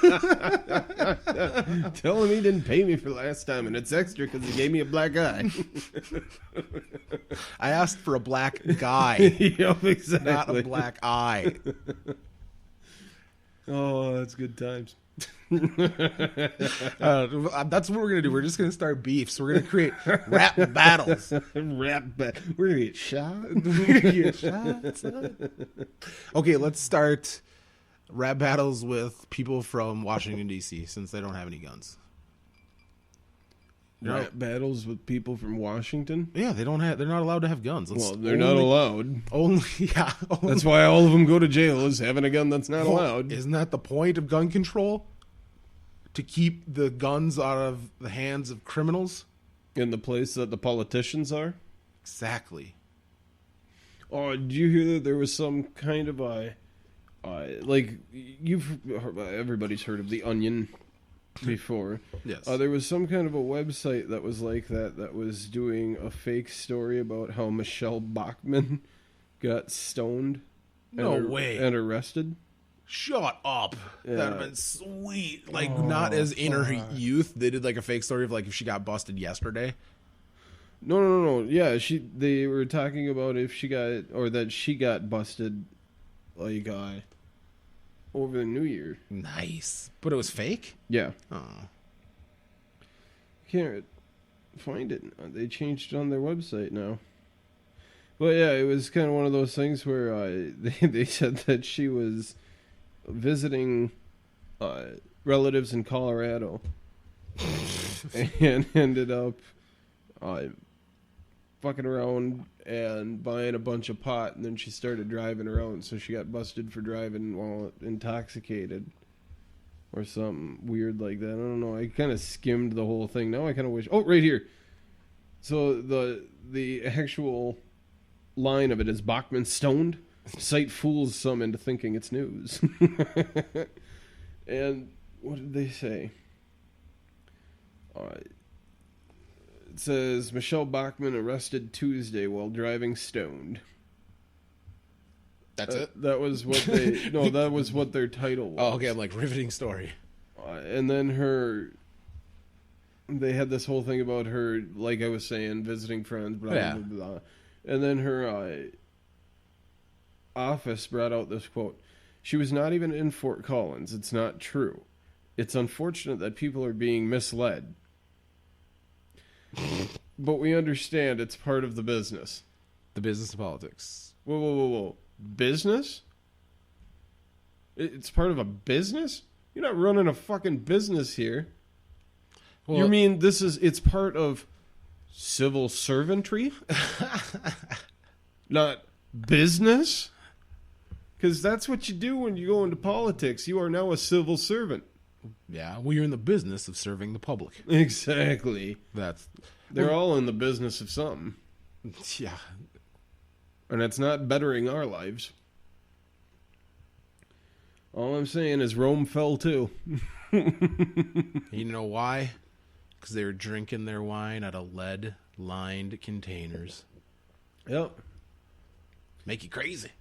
Yeah. Tell him he didn't pay me for last time, and it's extra because he gave me a black eye. I asked for a black guy. Yep, exactly. Not a black eye. Oh, that's good times. That's what we're gonna do. We're just gonna start beefs. We're gonna create rap battles. We're gonna get shot. Okay, let's start rap battles with people from Washington D.C. since they don't have any guns. Rap battles with people from Washington? Yeah, they don't have. They're not allowed to have guns. They're not allowed. Only. That's why all of them go to jail, is having a gun that's not allowed. Isn't that the point of gun control? To keep the guns out of the hands of criminals? In the place that the politicians are? Exactly. Oh, did you hear that there was some kind of everybody's heard of The Onion before. Yes. There was some kind of a website that was like that was doing a fake story about how Michelle Bachmann got stoned. Way. And arrested. Shut up. Yeah. That'd have been sweet. Like, not as in her youth. They did like a fake story of like if she got busted yesterday. No. Yeah, they were talking about if she got busted like over the New Year. Nice. But it was fake? Yeah. Oh. Can't find it. They changed it on their website now. But yeah, it was kind of one of those things where they said that she was visiting relatives in Colorado and ended up fucking around and buying a bunch of pot, and then she started driving around, so she got busted for driving while intoxicated. Or something weird like that. I don't know. I kind of skimmed the whole thing. Now I kind of wish... Oh, right here. So the actual line of it is Bachman stoned. Sight fools some into thinking it's news. And what did they say? It says Michelle Bachman arrested Tuesday while driving stoned. That's it? That was what they... No, that was what their title was. Oh, okay. I'm like, riveting story. And then they had this whole thing about her, like I was saying, visiting friends, blah, Yeah. blah, blah. And then her office brought out this quote. She was not even in Fort Collins. It's not true. It's unfortunate that people are being misled. But we understand it's part of the business. The business of politics. Whoa. Business? It's part of a business? You're not running a fucking business here. Well, You mean it's part of civil servantry? Not business? Because that's what you do when you go into politics. You are now a civil servant. yeah, well, you're in the business of serving the public. Exactly. They're all in the business of something. Yeah. And it's not bettering our lives. All I'm saying is Rome fell too. You know why? Because they were drinking their wine out of lead-lined containers. Yep. Make you crazy.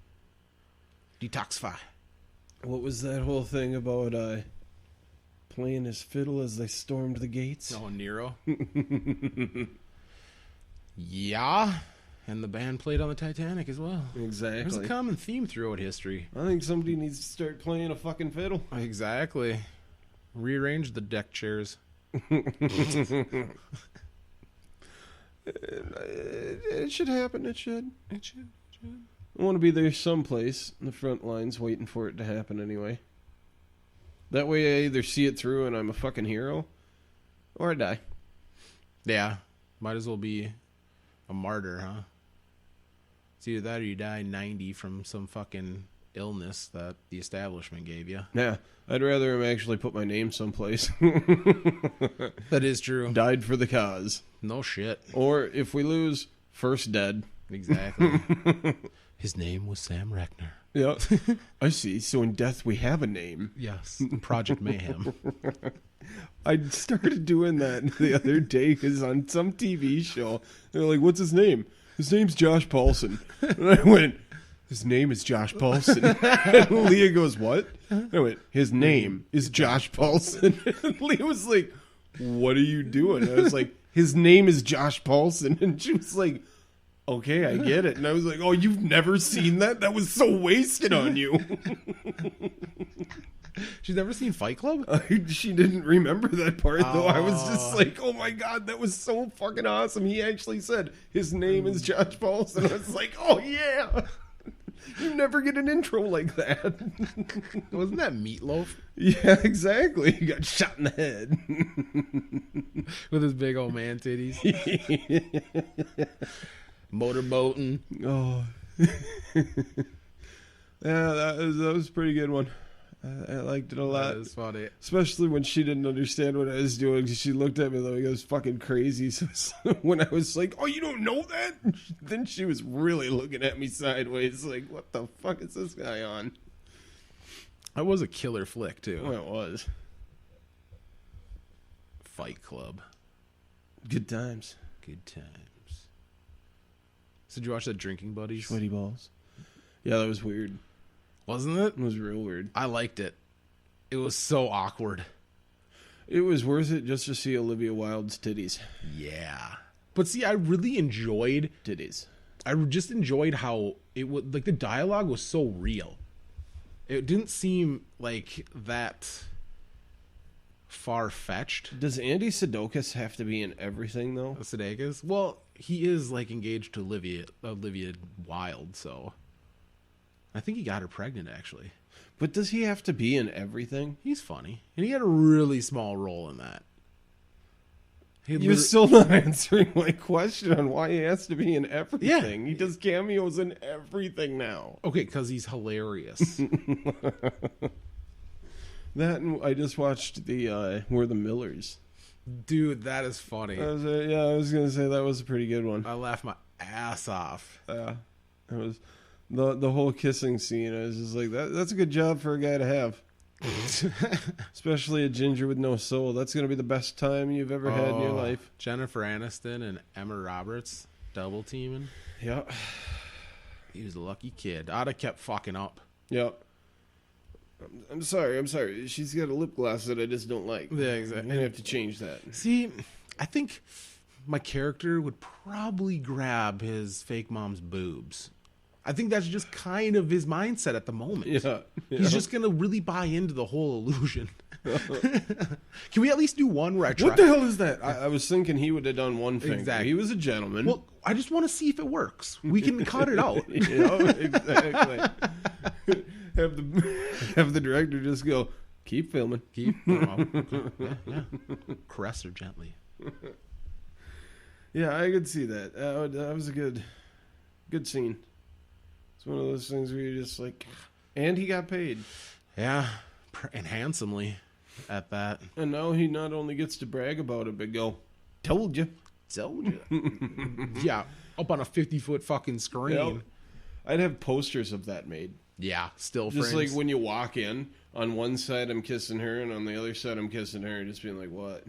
Detoxify. What was that whole thing about playing his fiddle as they stormed the gates? Oh, Nero. Yeah. And the band played on the Titanic as well. Exactly. There's a common theme throughout history. I think somebody needs to start playing a fucking fiddle. Exactly. Rearrange the deck chairs. It should happen. It should. It should. I want to be there someplace in the front lines waiting for it to happen anyway. That way I either see it through and I'm a fucking hero, or I die. Yeah. Might as well be a martyr, huh? It's either that or you die 90 from some fucking illness that the establishment gave you. Yeah, I'd rather him actually put my name someplace. That is true. Died for the cause. No shit. Or if we lose, first dead. Exactly. His name was Sam Reckner. Yeah. I see. So in death we have a name. Yes. Project Mayhem. I started doing that the other day because on some TV show, they're like, what's his name? His name's Josh Paulson. And I went, his name is Josh Paulson. And Leah goes, what? And I went, his name is Josh Paulson. And Leah was like, what are you doing? I was like, his name is Josh Paulson. And she was like, okay, I get it. And I was like, oh, you've never seen that? That was so wasted on you. She's never seen Fight Club? She didn't remember that part, though. I was just like, oh my God, that was so fucking awesome. He actually said his name is Josh Paulson. I was like, oh yeah. You never get an intro like that. Wasn't that Meatloaf? Yeah, exactly. He got shot in the head. With his big old man titties. Motorboating. Oh. Yeah, that was a pretty good one. I liked it a lot. That is funny. Especially when she didn't understand what I was doing. She looked at me like I was fucking crazy. So when I was like, oh, you don't know that? Then she was really looking at me sideways like, what the fuck is this guy on? That was a killer flick, too. Well, it was. Fight Club. Good times. Good times. So did you watch that Drinking Buddies? Sweaty balls. Yeah, that was weird. Wasn't it? It was real weird. I liked it. It was so awkward. It was worth it just to see Olivia Wilde's titties. Yeah. But see, I really enjoyed... Titties. I just enjoyed how it was... Like, the dialogue was so real. It didn't seem like that far-fetched. Does Andy Sudeikis have to be in everything, though? Sudeikis? Well, he is, like, engaged to Olivia Wilde, so... I think he got her pregnant, actually. But does he have to be in everything? He's funny. And he had a really small role in that. You're still not answering my question on why he has to be in everything. He does cameos in everything now. Okay, because he's hilarious. That and I just watched the We're the Millers. Dude, that is funny. I was gonna say that was a pretty good one. I laughed my ass off. Yeah, it was the whole kissing scene. I was just like, that's a good job for a guy to have. Especially a ginger with no soul. That's going to be the best time you've ever had in your life. Jennifer Aniston and Emma Roberts double teaming. Yeah. He was a lucky kid. I'd have kept fucking up. Yeah. I'm sorry. She's got a lip gloss that I just don't like. Yeah, exactly. I have to change that. See, I think my character would probably grab his fake mom's boobs. I think that's just kind of his mindset at the moment. Yeah. He's just going to really buy into the whole illusion. Can we at least do one where I try? What the hell is that? I was thinking he would have done one thing. Exactly. He was a gentleman. Well, I just want to see if it works. We can cut it out. Exactly. have the director just go, keep filming. Yeah. Caress her gently. Yeah, I could see that. That was a good scene. It's one of those things where you're just like, and he got paid. Yeah, and handsomely at that. And now he not only gets to brag about it, but go, told you. Yeah, up on a 50-foot fucking screen. Yep. I'd have posters of that made. Yeah, still just frames. like when you walk in, on one side I'm kissing her, and on the other side I'm kissing her, just being like, what?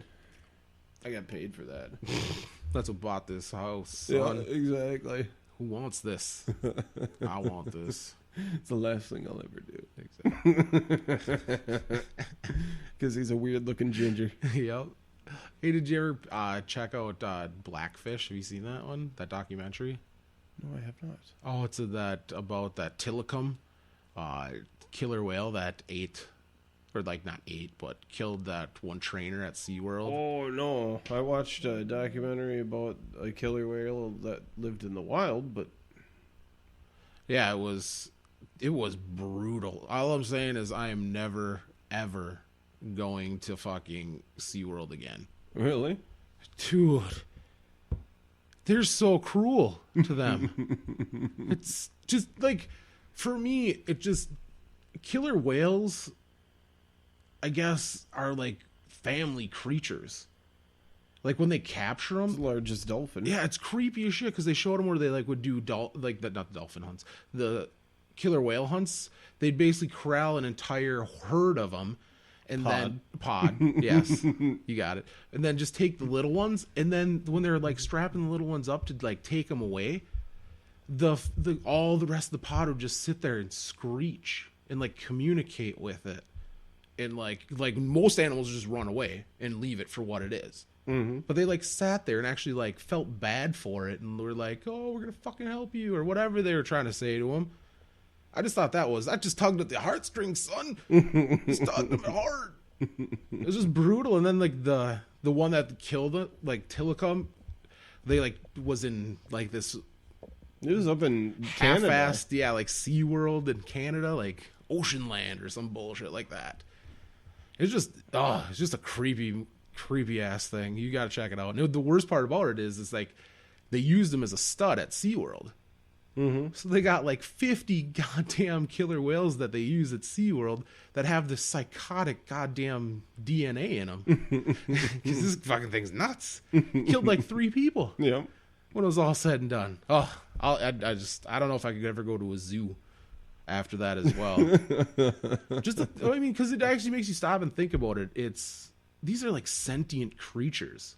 I got paid for that. That's what bought this house, son. Yeah, exactly. Who wants this? I want this. It's the last thing I'll ever do. Exactly. Because he's a weird-looking ginger. Yep. Hey, did you ever check out Blackfish? Have you seen that one? That documentary? No, I have not. Oh, it's about that Tilikum killer whale that ate, or like not ate, but killed that one trainer at SeaWorld. Oh, no. I watched a documentary about a killer whale that lived in the wild, but... Yeah, it was brutal. All I'm saying is I am never, ever going to fucking SeaWorld again. Really? Dude. They're so cruel to them. It's just like, for me, it just, killer whales, I guess, are like family creatures. Like when they capture them, it's the largest dolphin. Yeah, it's creepy as shit because they showed them where they like would do not the dolphin hunts, the killer whale hunts. They'd basically corral an entire herd of them, and then yes, you got it. And then just take the little ones, and then when they're like strapping the little ones up to like take them away, all the rest of the pod would just sit there and screech and like communicate with it, and like most animals just run away and leave it for what it is. Mm-hmm. But they like sat there and actually like felt bad for it, and were like, "Oh, we're gonna fucking help you," or whatever they were trying to say to him. I just thought that just tugged at the heartstrings, son. Just tugged them hard. It was just brutal. And then like the one that killed it, like Tilikum, they like was in like this. It was up in Canada. Half-assed, yeah, like SeaWorld in Canada, like Ocean Land or some bullshit like that. It's just a creepy ass thing. You gotta check it out. And the worst part about it is like they used them as a stud at SeaWorld. Mm-hmm. So they got like 50 goddamn killer whales that they use at SeaWorld that have this psychotic goddamn DNA in them. Because this fucking thing's nuts. Killed like 3 people. Yeah. When it was all said and done. Oh, I don't know if I could ever go to a zoo after that as well. Because it actually makes you stop and think about it. These are like sentient creatures,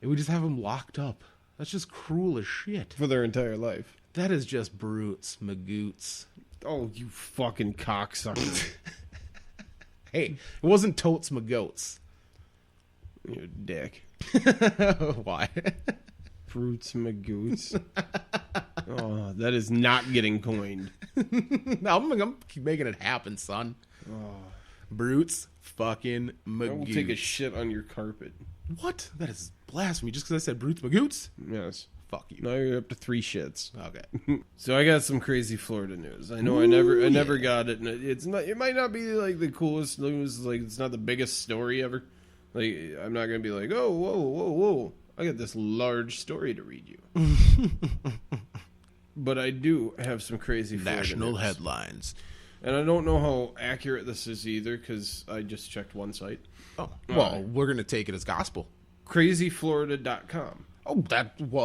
and we just have them locked up. That's just cruel as shit. For their entire life. That is just brutes, magoots. Oh, you fucking cocksucker. Hey, it wasn't totes magoats. You dick. Why? Fruits magoots. Oh, that is not getting coined. I'm making it happen, son. Oh. Brutes, fucking magoots. I will take a shit on your carpet. What? That is blasphemy. Just because I said brutes, magoots? Yes. Fuck you. Now you're up to 3 shits. Okay. So I got some crazy Florida news. I know I never got it, and it's not. It might not be like the coolest news. Like it's not the biggest story ever. Like, I'm not going to be like, oh, whoa, whoa, whoa. I got this large story to read you. But I do have some crazy National news. headlines. And I don't know how accurate this is either, because I just checked one site. Oh, well, we're going to take it as gospel. CrazyFlorida.com. Oh,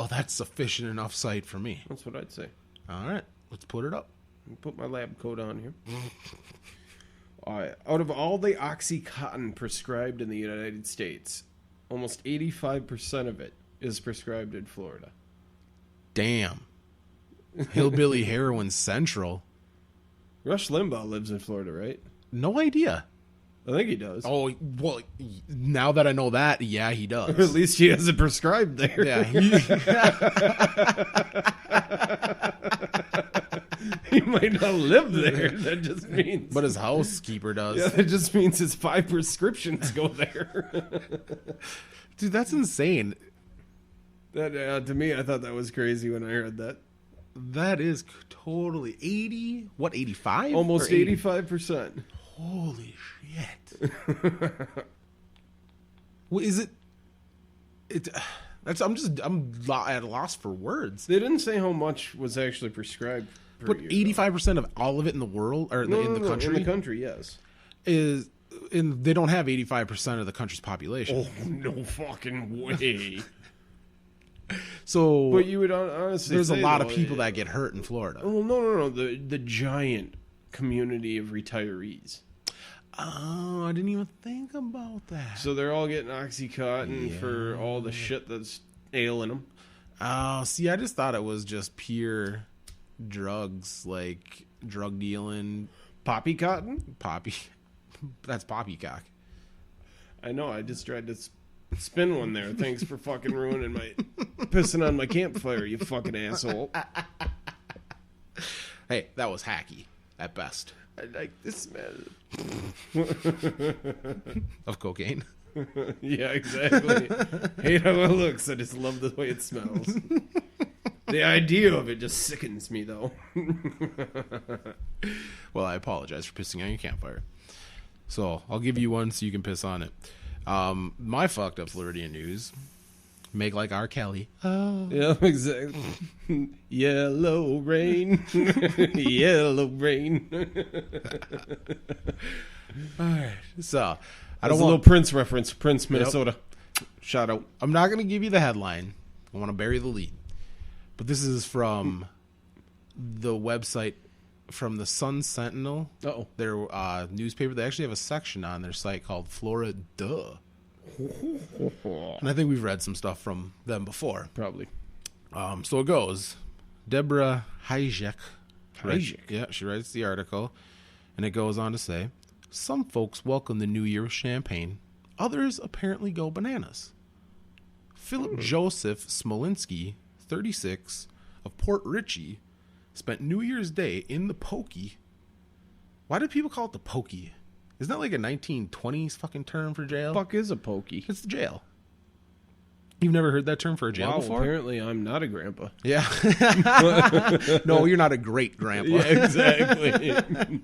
that's sufficient enough site for me. That's what I'd say. All right, let's put it up. Put my lab coat on here. Out of all the Oxycontin prescribed in the United States, almost 85% of it is prescribed in Florida. Damn. Hillbilly heroin central. Rush Limbaugh lives in Florida, right? No idea. I think he does. Oh, well, now that I know that, yeah, he does. At least he has it prescribed there. Yeah. He might not live there. That just means... But his housekeeper does. Yeah, that just means his 5 prescriptions go there. Dude, that's insane. That to me, I thought that was crazy when I heard that. That is totally 80. What, 85? Almost 85%. Holy shit! Well, is it? I'm at a loss for words. They didn't say how much was actually prescribed. But 85% of all of it in the world, or in the country, in the country, yes, is. And they don't have 85% of the country's population. Oh, no fucking way. So, but you would honestly, there's a lot of people that get hurt in Florida. Oh no! The giant community of retarees. Oh, I didn't even think about that. So they're all getting Oxycontin for all the shit that's ailing them. Oh, see, I just thought it was just pure drugs, like drug dealing. Poppy cotton? Poppy. That's poppycock. I know, I just tried to spin one there. Thanks for fucking ruining pissing on my campfire, you fucking asshole. Hey, that was hacky at best. I like the smell. Of cocaine. Yeah, exactly. Hate how it looks, I just love the way it smells. The idea of it just sickens me, though. Well, I apologize for pissing on your campfire. So, I'll give you one so you can piss on it. My fucked up Floridian news. Make like R. Kelly. Oh. Yeah, exactly. Yellow rain. Yellow rain. All right. So, I don't want a little Prince reference. Prince, Minnesota. Yep. Shout out. I'm not going to give you the headline. I want to bury the lead. But this is from the website from the Sun Sentinel. Uh-oh. Their newspaper. They actually have a section on their site called Florida. And I think we've read some stuff from them before. Probably. So it goes. Deborah Hajek. Hajek? Yeah, she writes the article. And it goes on to say, some folks welcome the new year with champagne. Others apparently go bananas. Philip Joseph Smolinski, 36, of Port Richey, spent New Year's Day in the Pokey. Why do people call it the Pokey? Isn't that like a 1920s fucking term for jail? Fuck is a pokey? It's the jail. You've never heard that term for a jail before? Apparently I'm not a grandpa. Yeah. No, you're not a great grandpa. Yeah, exactly.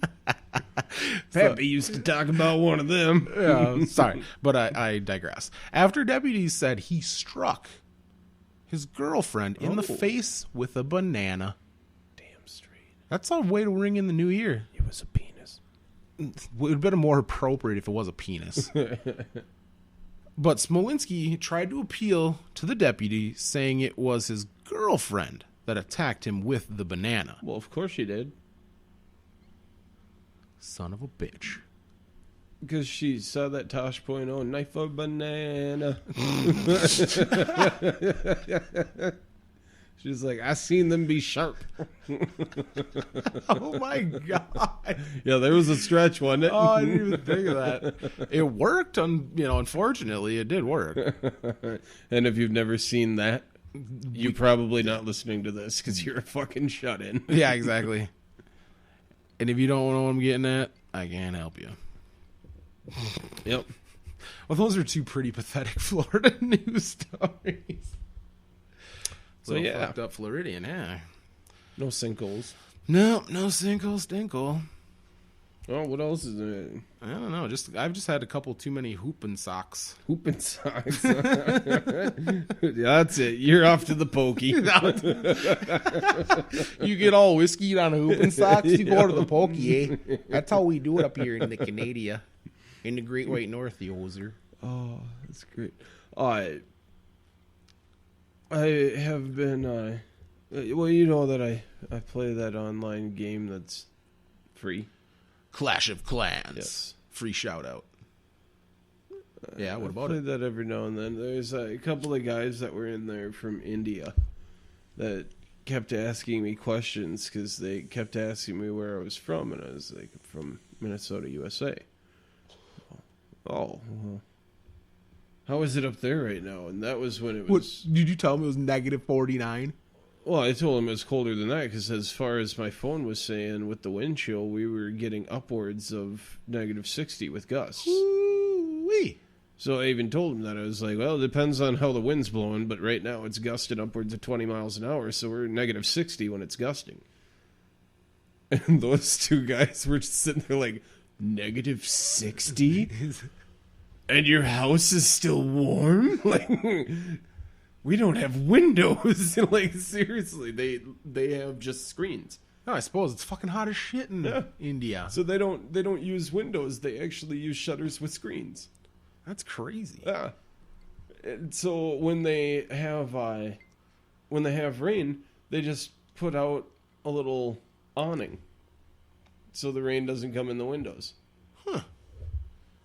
Pappy used to talk about one of them. Yeah, sorry, but I digress. After deputies said he struck his girlfriend in the face with a banana. Damn straight. That's a way to ring in the new year. It was a penis. It would have been more appropriate if it was a penis. But Smolinski tried to appeal to the deputy, saying it was his girlfriend that attacked him with the banana. Well, of course she did. Son of a bitch. Because she saw that Tosh.0 knife a banana. She's like, I seen them be sharp. Oh my god! Yeah, there was a stretch, wasn't it? Oh, I didn't even think of that. It worked. Unfortunately, it did work. And if you've never seen that, you're probably not listening to this because you're a fucking shut-in. Yeah, exactly. And if you don't know what I'm getting at, I can't help you. Yep. Well, those are two pretty pathetic Florida news stories. So yeah, fucked up Floridian, yeah. No sinkholes. No single stinkle. Oh, what else is it? I don't know. I've just had a couple too many hooping socks. Hooping socks. That's it. You're off to the pokey. You get all whiskeyed on hooping socks, you go to the pokey, eh? That's how we do it up here in the Canada. In the Great White North, you hoser. Oh, that's great. I have been, well, you know that I play that online game that's free. Clash of Clans. Yes. Free shout out. Yeah, what about I it? play that every now and then. There's a couple of guys that were in there from India that kept asking me questions because they kept asking me where I was from, and I was like, from Minnesota, USA. Oh, well, how is it up there right now? And that was when it was... What, did you tell him it was negative 49? Well, I told him it was colder than that because as far as my phone was saying, with the wind chill, we were getting upwards of negative 60 with gusts. Ooh-wee. So I even told him that. I was like, well, it depends on how the wind's blowing, but right now it's gusting upwards of 20 miles an hour, so we're negative 60 when it's gusting. And those two guys were just sitting there like, negative 60? And your house is still warm? Like, we don't have windows. Like, seriously, they have just screens. No, I suppose it's fucking hot as shit in India. So they don't use windows. They actually use shutters with screens. That's crazy. Yeah. And so when they have rain, they just put out a little awning so the rain doesn't come in the windows. Huh.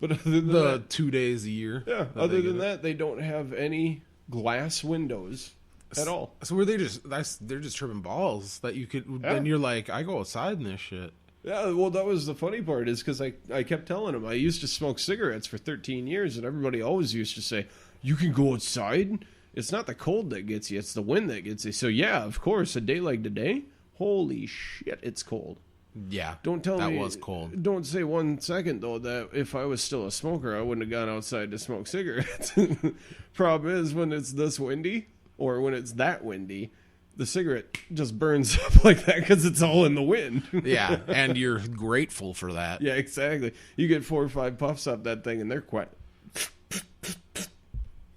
But other than The that, 2 days a year. yeah, other than that, they don't have any glass windows at all. So were they they're just tripping balls that you could, then you're like, I go outside in this shit. Yeah, well, that was the funny part is because I kept telling him I used to smoke cigarettes for 13 years, and everybody always used to say, you can go outside? It's not the cold that gets you, it's the wind that gets you. So yeah, of course, a day like today, holy shit, it's cold. Yeah, Don't tell me that was cold. Don't say 1 second though that if I was still a smoker, I wouldn't have gone outside to smoke cigarettes. Problem is, when it's this windy or when it's that windy, the cigarette just burns up like that because it's all in the wind. Yeah, and you're grateful for that. Yeah, exactly. You get 4 or 5 puffs up that thing, and they're quiet.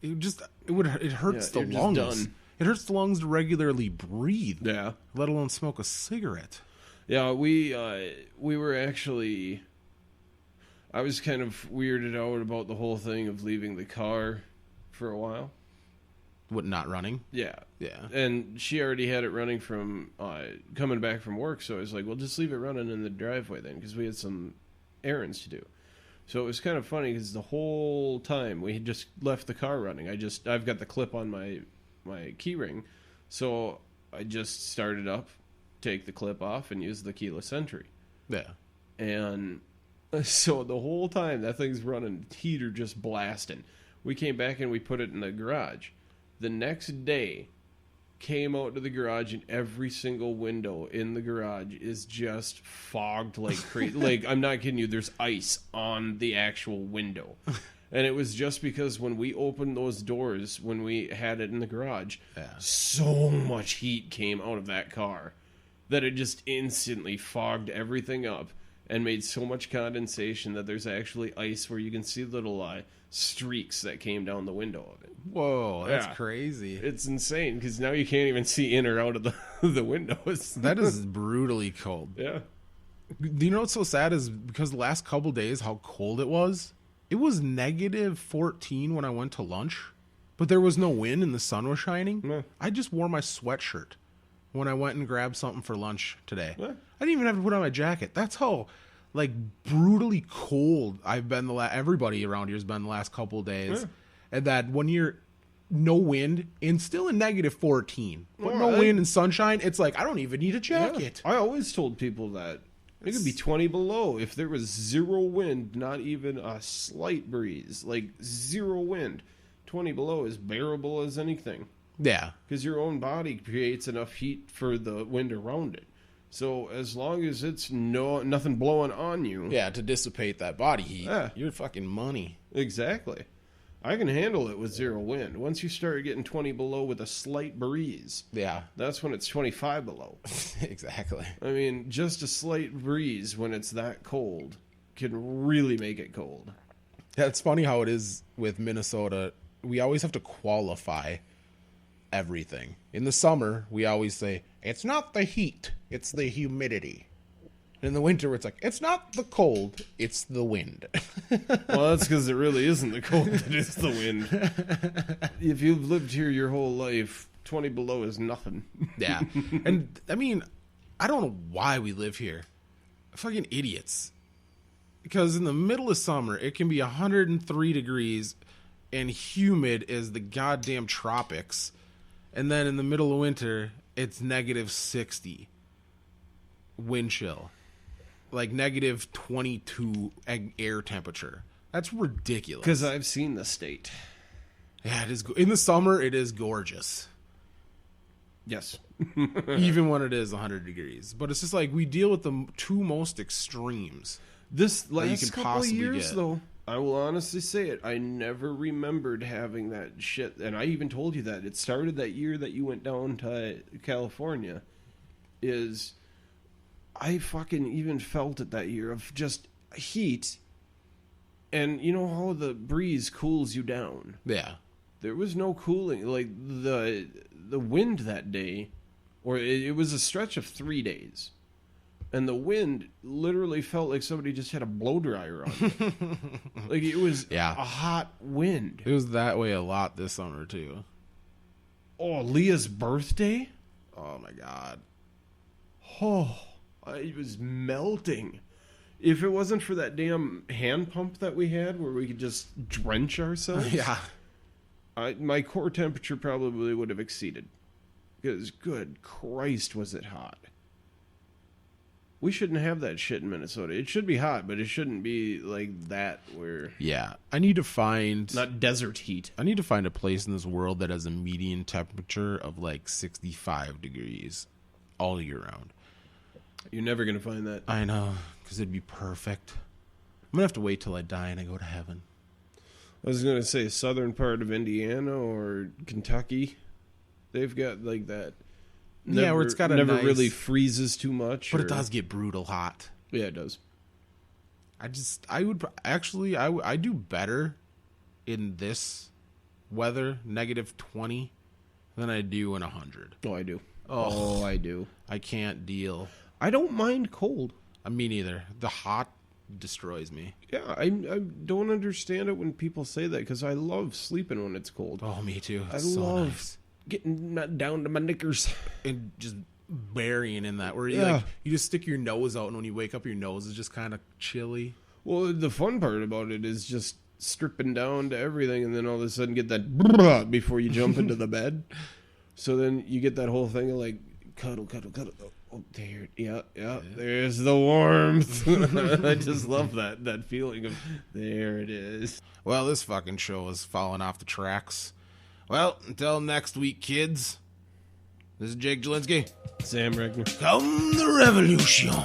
It hurts the lungs. Done. It hurts the lungs to regularly breathe. Yeah. Let alone smoke a cigarette. Yeah, we were actually... I was kind of weirded out about the whole thing of leaving the car for a while. What, not running? Yeah. Yeah. And she already had it running from coming back from work, so I was like, well, just leave it running in the driveway then, because we had some errands to do. So it was kind of funny, because the whole time we had just left the car running. I've got the clip on my key ring, so I just started up, take the clip off, and use the keyless entry. Yeah. And so the whole time that thing's running, heater just blasting. We came back and we put it in the garage. The next day, came out to the garage, and every single window in the garage is just fogged like crazy. Like, I'm not kidding you, there's ice on the actual window. And it was just because when we opened those doors, when we had it in the garage, so much heat came out of that car that it just instantly fogged everything up and made so much condensation that there's actually ice where you can see little streaks that came down the window of it. Whoa, that's crazy. It's insane because now you can't even see in or out of the windows. That is brutally cold. Yeah. Do you know what's so sad is because the last couple days how cold it was negative 14 when I went to lunch, but there was no wind and the sun was shining. Yeah. I just wore my sweatshirt when I went and grabbed something for lunch today. Yeah. I didn't even have to put on my jacket. That's how like brutally cold I've been everybody around here has been the last couple of days. Yeah. And that when you're no wind and still in negative 14, but Well, no wind and sunshine, it's like I don't even need a jacket. Yeah. I always told people that it could be 20 below if there was zero wind, not even a slight breeze, like zero wind. 20 below is bearable as anything. Yeah. Because your own body creates enough heat for the wind around it. So as long as it's nothing blowing on you. Yeah, to dissipate that body heat. Yeah. You're fucking money. Exactly. I can handle it with 0 wind. Once you start getting 20 below with a slight breeze, Yeah. that's when it's 25 below. Exactly. I mean, just a slight breeze when it's that cold can really make it cold. Yeah, it's funny how it is with Minnesota. We always have to qualify everything. In the summer, we always say, it's not the heat, it's the humidity. In the winter, it's like, it's not the cold, it's the wind. Well, that's because it really isn't the cold, it is the wind. If you've lived here your whole life, 20 below is nothing. Yeah. And, I mean, I don't know why we live here. Fucking idiots. Because in the middle of summer, it can be 103 degrees and humid as the goddamn tropics. And then in the middle of winter, it's negative 60. Wind chill. Like negative 22 air temperature. That's ridiculous. Because I've seen the state. Yeah, it is. In the summer, it is gorgeous. Yes. Even when it is 100 degrees. But it's just like we deal with the two most extremes. This you last can couple of possibly years, get. though, I will honestly say it, I never remembered having that shit. And I even told you that. It started that year that you went down to California. I fucking even felt it that year of just heat. And you know how the breeze cools you down? Yeah. There was no cooling. Like, the wind that day, or it was a stretch of 3 days. And the wind literally felt like somebody just had a blow dryer on it. Like, it was a hot wind. It was that way a lot this summer, too. Oh, Leah's birthday? Oh, my God. Oh, it was melting. If it wasn't for that damn hand pump that we had where we could just drench ourselves, Yeah. my core temperature probably would have exceeded. Because, good Christ, was it hot. We shouldn't have that shit in Minnesota. It should be hot, but it shouldn't be like that where... Yeah. I need to find... Not desert heat. I need to find a place in this world that has a median temperature of like 65 degrees all year round. You're never going to find that. I know, because it'd be perfect. I'm going to have to wait till I die and I go to heaven. I was going to say southern part of Indiana or Kentucky. They've got like that... Yeah, where it's got a never nice, really freezes too much. But it does get brutal hot. Yeah, it does. I do better in this weather, negative 20, than I do in 100. Oh, I do. Oh, I do. I can't deal. I don't mind cold. Me neither. The hot destroys me. Yeah, I don't understand it when people say that because I love sleeping when it's cold. Oh, me too. I so love nice. getting down to my knickers and just burying in that where you, you just stick your nose out and when you wake up your nose is just kind of chilly. Well, the fun part about it is just stripping down to everything and then all of a sudden get that before you jump into the bed. So then you get that whole thing of like cuddle. Oh, there, yeah, there's the warmth. I just love that feeling of there it is. Well, this fucking show is falling off the tracks. Well, until next week, kids. This is Jake Jelinski. Sam Regner. Come the revolution.